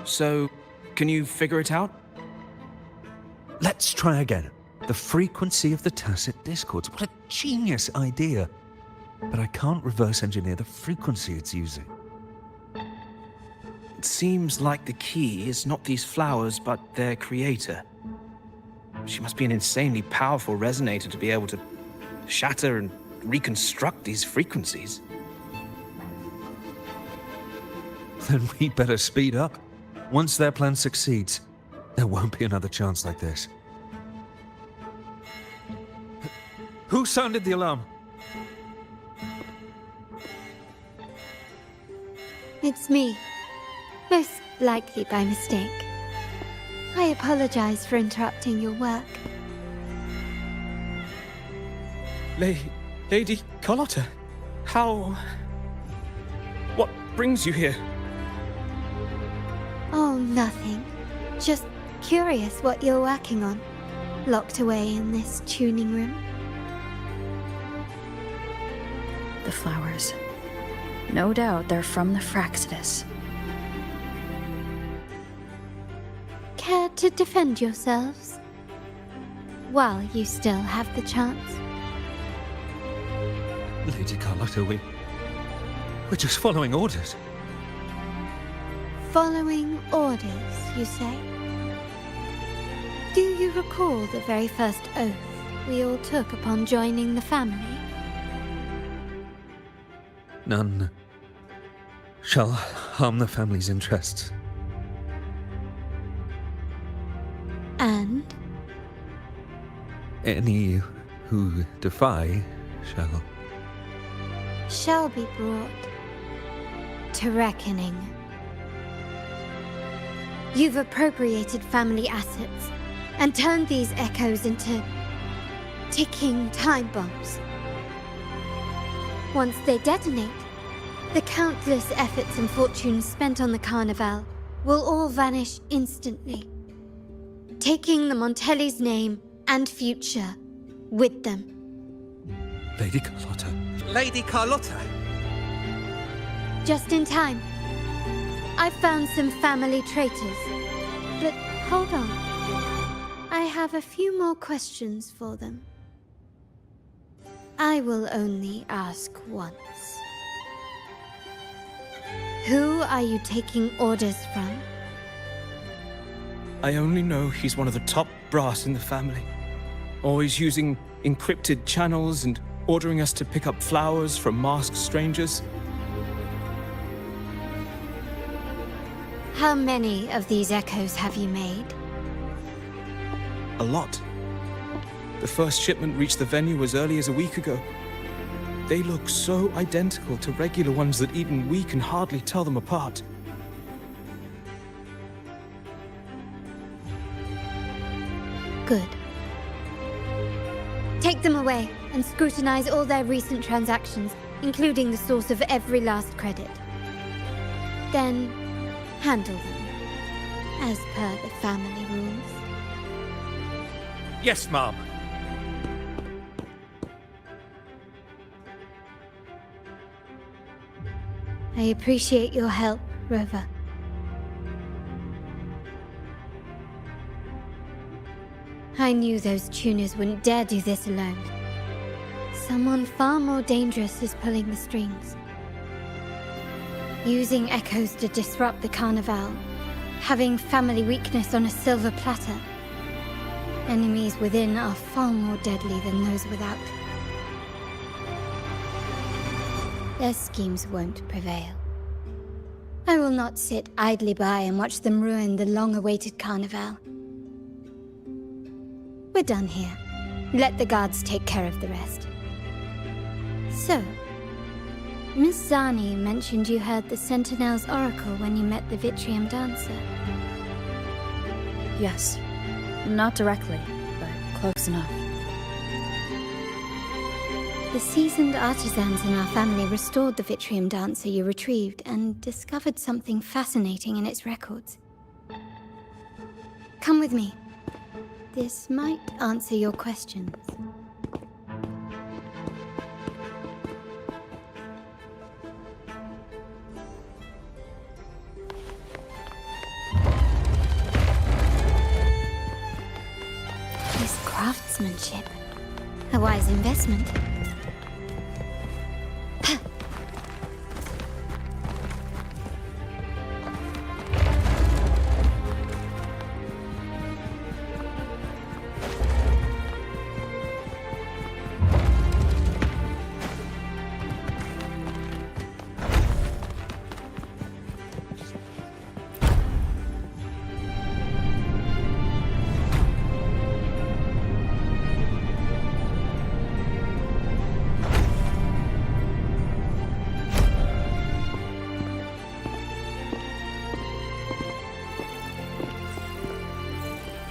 So, can you figure it out? Let's try again. The frequency of the tacit discords. What a genius idea. But I can't reverse engineer the frequency it's using. It seems like the key is not these flowers, but their creator. She must be an insanely powerful resonator to be able to shatter and reconstruct these frequencies. Then we'd better speed up. Once their plan succeeds, there won't be another chance like this. Who sounded the alarm? It's me. Most likely by mistake. I apologize for interrupting your work. Lady Carlotta, how... What brings you here? Oh, nothing. Just curious what you're working on. Locked away in this tuning room. The flowers. No doubt they're from the Fraxidus. Care to defend yourselves? While you still have the chance. Lady Carlotta, we're just following orders. Following orders, you say? Do you recall the very first oath we all took upon joining the family? None shall harm the family's interests. And? Any who defy shall be brought to reckoning. You've appropriated family assets and turned these echoes into ticking time bombs. Once they detonate, the countless efforts and fortunes spent on the Carnival will all vanish instantly, taking the Montelli's name and future with them. Lady Carlotta. Lady Carlotta! Just in time. I've found some family traitors. But hold on. I have a few more questions for them. I will only ask once. Who are you taking orders from? I only know he's one of the top brass in the family. Always using encrypted channels and ordering us to pick up flowers from masked strangers. How many of these echoes have you made? A lot. The first shipment reached the venue as early as a week ago. They look so identical to regular ones that even we can hardly tell them apart. Good. Take them away and scrutinize all their recent transactions, including the source of every last credit. Then, handle them, as per the family rules. Yes, Mom. I appreciate your help, Rover. I knew those tuners wouldn't dare do this alone. Someone far more dangerous is pulling the strings. Using echoes to disrupt the Carnival. Having family weakness on a silver platter. Enemies within are far more deadly than those without. Their schemes won't prevail. I will not sit idly by and watch them ruin the long-awaited Carnival. We're done here. Let the guards take care of the rest. So, Miss Zani mentioned you heard the Sentinel's oracle when you met the Vitrium Dancer. Yes. Not directly, but close enough. The seasoned artisans in our family restored the Vitrium Dancer you retrieved and discovered something fascinating in its records. Come with me. This might answer your questions. craftsmanship. A wise investment.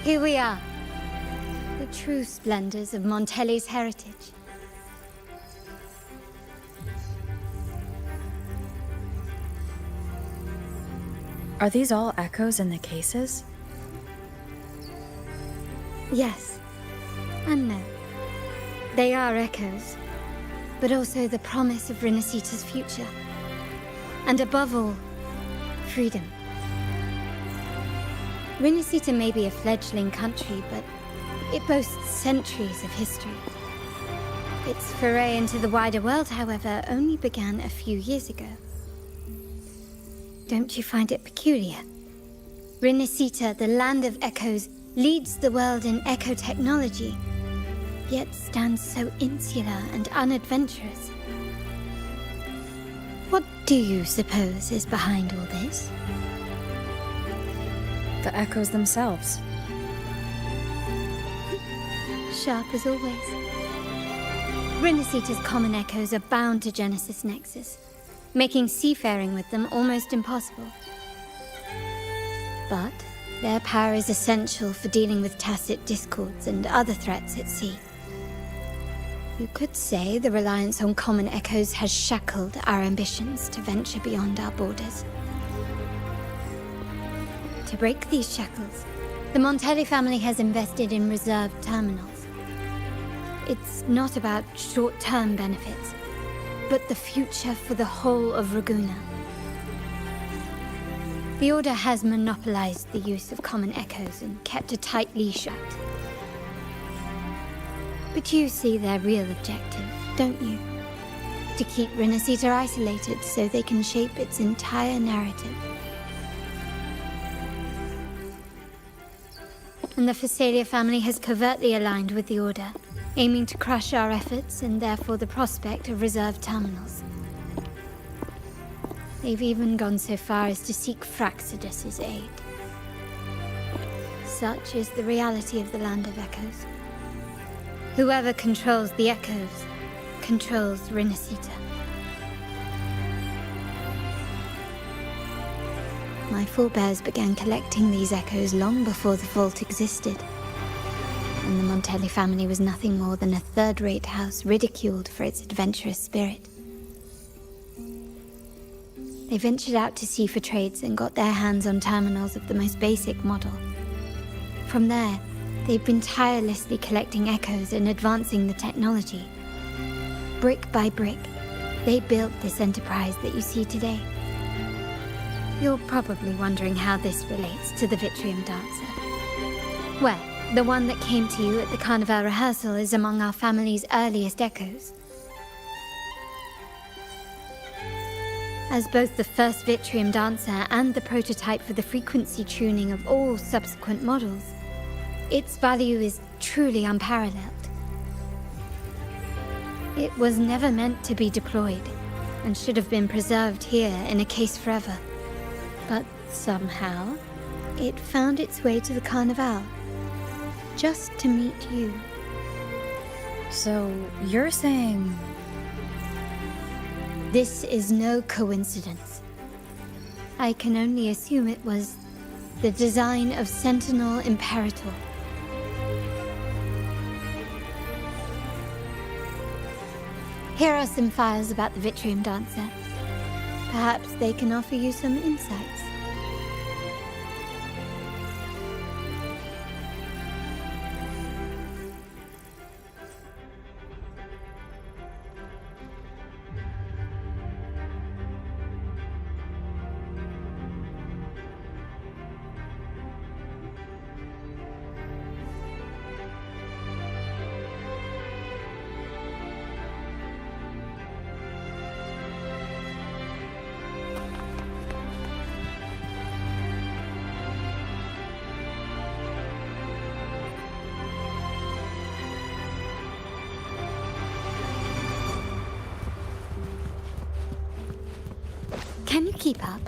Here we are. The true splendors of Montelli's heritage. Are these all echoes in the cases? Yes. And no. They are echoes, but also the promise of Rinascita's future. And above all, freedom. Rinascita may be a fledgling country, but it boasts centuries of history. Its foray into the wider world, however, only began a few years ago. Don't you find it peculiar? Rinascita, the land of echoes, leads the world in echo technology, yet stands so insular and unadventurous. What do you suppose is behind all this? The echoes themselves. Sharp as always. Rinascita's common echoes are bound to Genesis Nexus, making seafaring with them almost impossible. But their power is essential for dealing with tacit discords and other threats at sea. You could say the reliance on common echoes has shackled our ambitions to venture beyond our borders. To break these shackles, the Montelli family has invested in reserved terminals. It's not about short-term benefits, but the future for the whole of Ragusa. The Order has monopolized the use of common echoes and kept a tight leash out. But you see their real objective, don't you? To keep Rinascita isolated so they can shape its entire narrative. And the Phasalia family has covertly aligned with the Order, aiming to crush our efforts and therefore the prospect of reserved terminals. They've even gone so far as to seek Fraxidus's aid. Such is the reality of the Land of Echoes. Whoever controls the Echoes controls Rinascita. My forebears began collecting these echoes long before the vault existed, and the Montelli family was nothing more than a third-rate house ridiculed for its adventurous spirit. They ventured out to sea for trades and got their hands on terminals of the most basic model. From there, they've been tirelessly collecting echoes and advancing the technology. Brick by brick, they built this enterprise that you see today. You're probably wondering how this relates to the Vitrium Dancer. Well, the one that came to you at the Carnival rehearsal is among our family's earliest echoes. As both the first Vitrium Dancer and the prototype for the frequency tuning of all subsequent models, its value is truly unparalleled. It was never meant to be deployed, and should have been preserved here in a case forever. But somehow, it found its way to the Carnival, just to meet you. So, you're saying... This is no coincidence. I can only assume it was the design of Sentinel Imperator. Here are some files about the Vitrium Dancer. Perhaps they can offer you some insights. Can you keep up?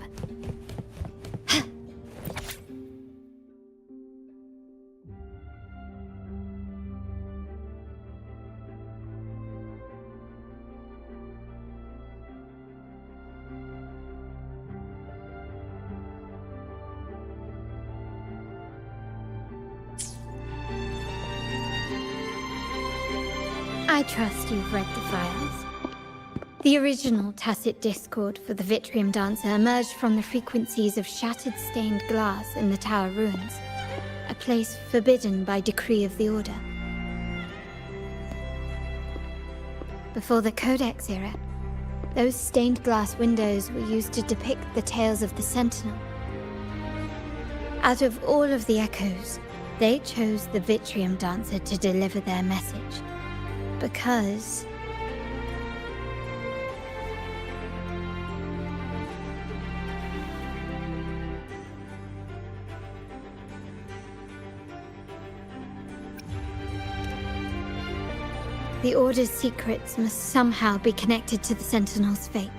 I trust you've read the files. The original tacit discord for the Vitrium Dancer emerged from the frequencies of shattered stained glass in the tower ruins, a place forbidden by decree of the Order. Before the Codex era, those stained glass windows were used to depict the tales of the Sentinel. Out of all of the echoes, they chose the Vitrium Dancer to deliver their message. Because the Order's secrets must somehow be connected to the Sentinel's fate.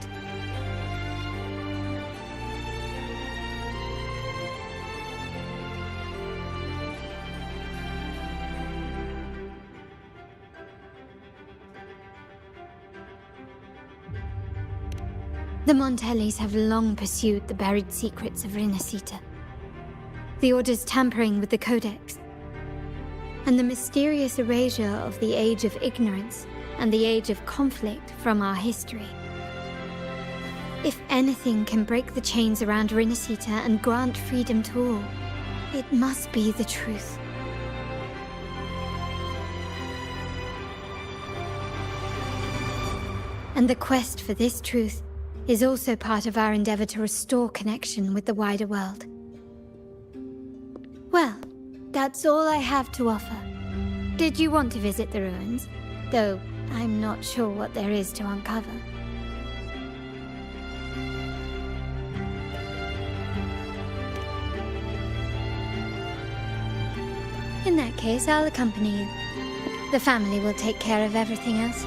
The Montellis have long pursued the buried secrets of Rinascita, the Order's tampering with the Codex, and the mysterious erasure of the Age of Ignorance and the Age of Conflict from our history. If anything can break the chains around Rinascita and grant freedom to all, it must be the truth. And the quest for this truth is also part of our endeavor to restore connection with the wider world. Well, that's all I have to offer. Did you want to visit the ruins? Though I'm not sure what there is to uncover. In that case, I'll accompany you. The family will take care of everything else.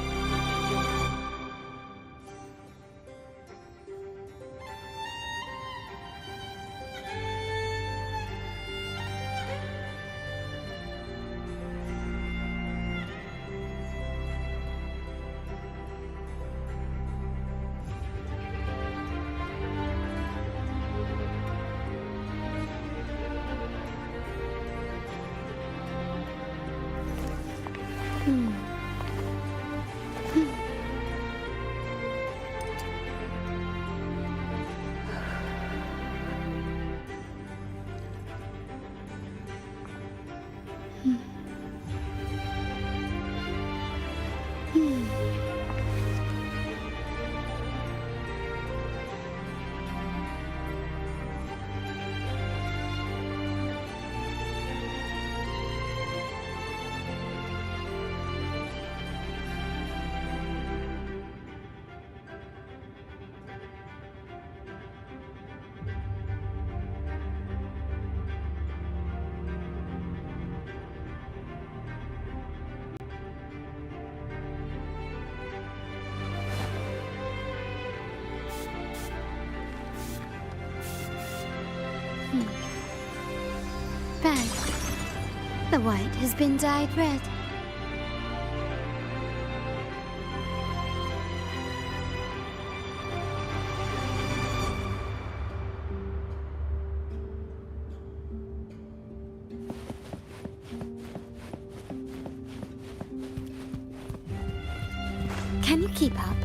Red. The white has been dyed red. Can you keep up?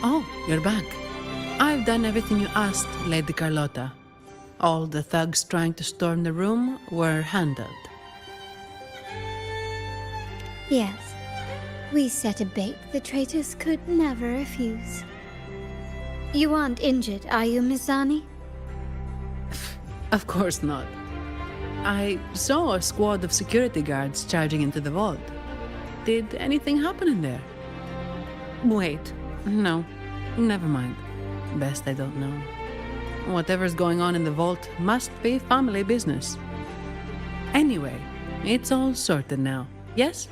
Oh, you're back. I've done everything you asked, Lady Carlotta. All the thugs trying to storm the room were handled. Yes. We set a bait the traitors could never refuse. You aren't injured, are you, Miss Zani? Of course not. I saw a squad of security guards charging into the vault. Did anything happen in there? Wait, no, never mind. Best I don't know. Whatever's going on in the vault must be family business. Anyway, it's all sorted now, yes?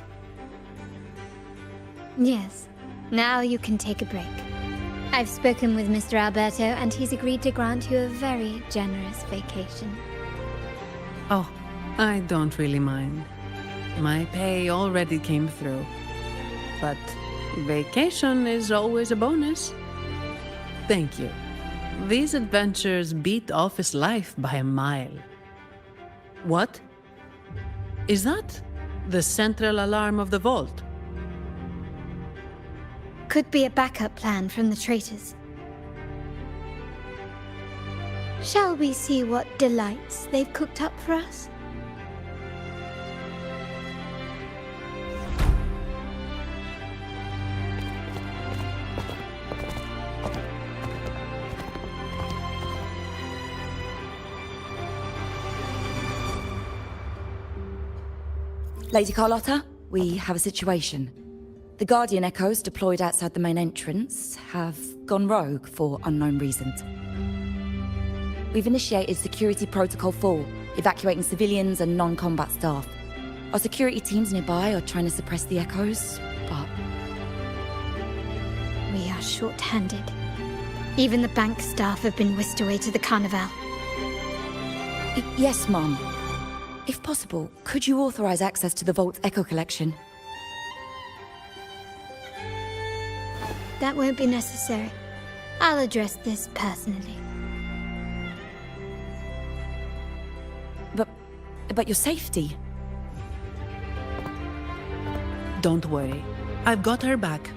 Yes. Now you can take a break. I've spoken with Mr. Alberto, and he's agreed to grant you a very generous vacation. Oh, I don't really mind. My pay already came through. But vacation is always a bonus. Thank you. These adventures beat office life by a mile. What? Is that the central alarm of the vault? Could be a backup plan from the traitors. Shall we see what delights they've cooked up for us? Lady Carlotta, we have a situation. The Guardian Echoes deployed outside the main entrance have gone rogue for unknown reasons. We've initiated security protocol 4, evacuating civilians and non-combat staff. Our security teams nearby are trying to suppress the Echoes, but... We are short-handed. Even the bank staff have been whisked away to the Carnival. Yes, Mom. If possible, could you authorize access to the Vault's Echo collection? That won't be necessary. I'll address this personally. But your safety? Don't worry. I've got her back.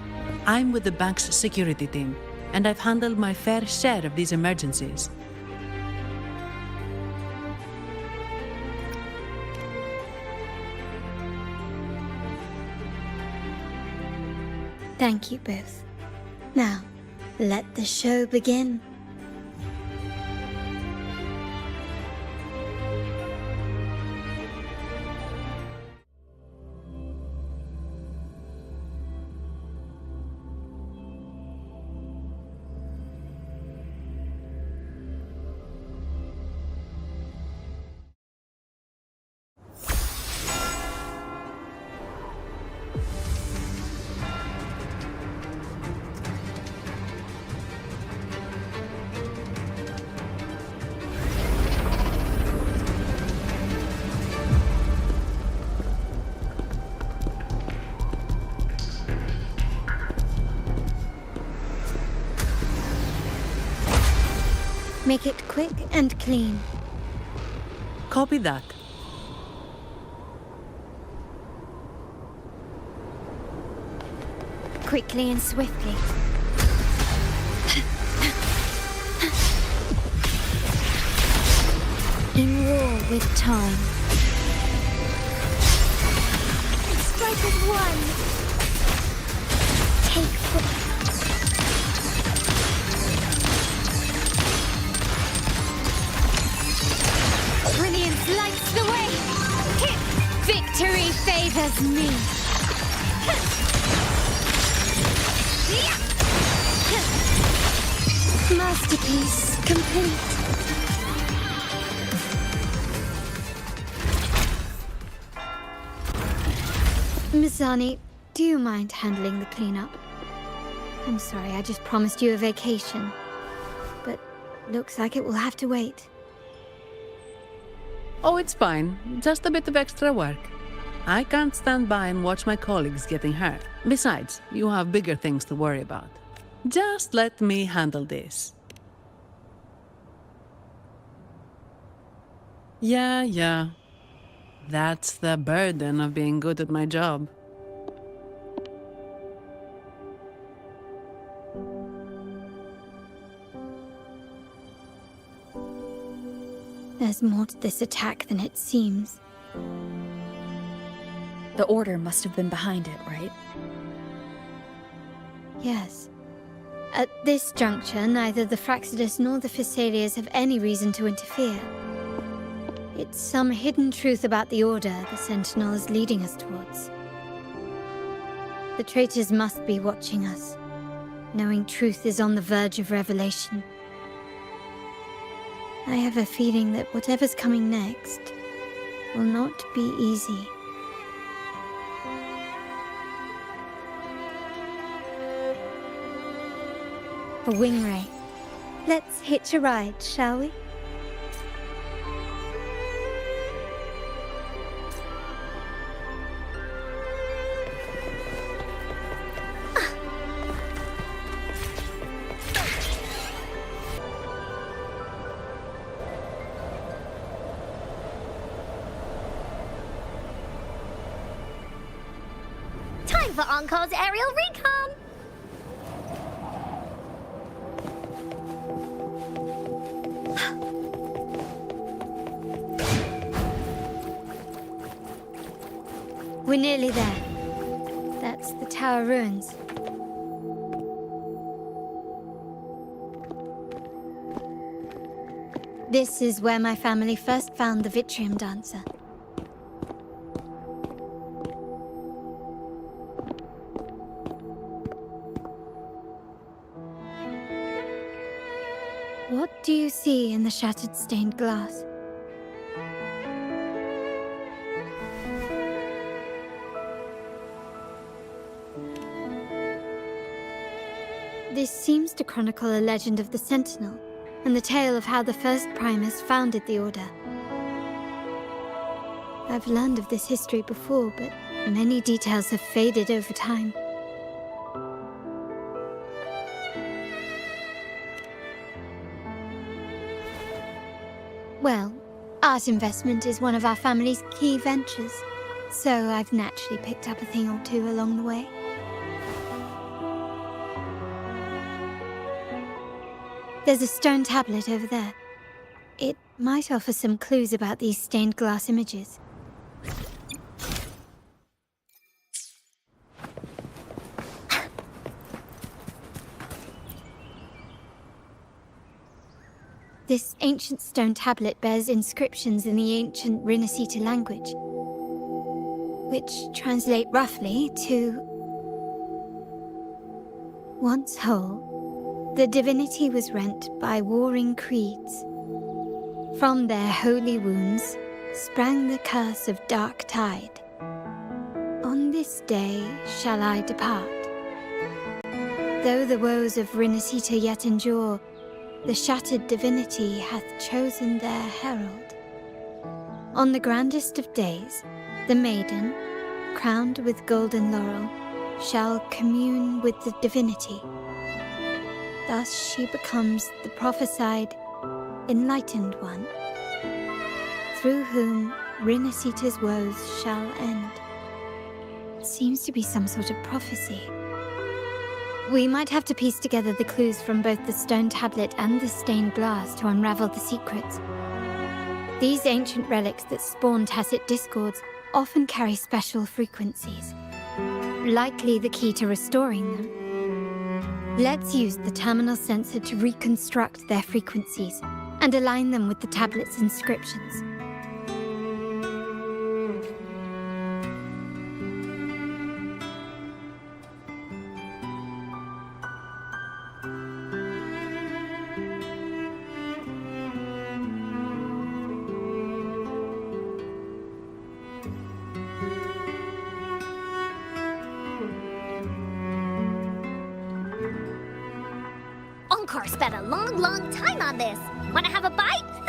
I'm with the bank's security team, and I've handled my fair share of these emergencies. Thank you both. Now, let the show begin. Make it quick and clean. Copy that. Quickly and swiftly. In war with time. Strike as one. Take foot. Brilliance lights the way! Victory favors me! Masterpiece complete. Miss Zani, do you mind handling the cleanup? I'm sorry, I just promised you a vacation. But looks like it will have to wait. Oh, it's fine. Just a bit of extra work. I can't stand by and watch my colleagues getting hurt. Besides, you have bigger things to worry about. Just let me handle this. Yeah. That's the burden of being good at my job. There's more to this attack than it seems. The Order must have been behind it, right? Yes. At this juncture, neither the Fraxidus nor the Phassalias have any reason to interfere. It's some hidden truth about the Order the Sentinel is leading us towards. The traitors must be watching us, knowing truth is on the verge of revelation. I have a feeling that whatever's coming next will not be easy. A wing ray. Let's hitch a ride, shall we? Time for Encore's aerial recon! We're nearly there. That's the tower ruins. This is where my family first found the Vitrium Dancer. What do you see in the shattered stained glass? This seems to chronicle a legend of the Sentinel, and the tale of how the first Primus founded the Order. I've learned of this history before, but many details have faded over time. Well, art investment is one of our family's key ventures, so I've naturally picked up a thing or two along the way. There's a stone tablet over there. It might offer some clues about these stained glass images. This ancient stone tablet bears inscriptions in the ancient Rinascita language, which translate roughly to once whole, the divinity was rent by warring creeds. From their holy wounds sprang the curse of dark tide. On this day shall I depart. Though the woes of Rinascita yet endure, the shattered divinity hath chosen their herald. On the grandest of days, the maiden, crowned with golden laurel, shall commune with the divinity. Thus she becomes the prophesied, enlightened one, through whom Rinascita's woes shall end. It seems to be some sort of prophecy. We might have to piece together the clues from both the stone tablet and the stained glass to unravel the secrets. These ancient relics that spawn tacit discords often carry special frequencies, likely the key to restoring them. Let's use the terminal sensor to reconstruct their frequencies and align them with the tablet's inscriptions. Encore spent a long time on this. Wanna have a bite?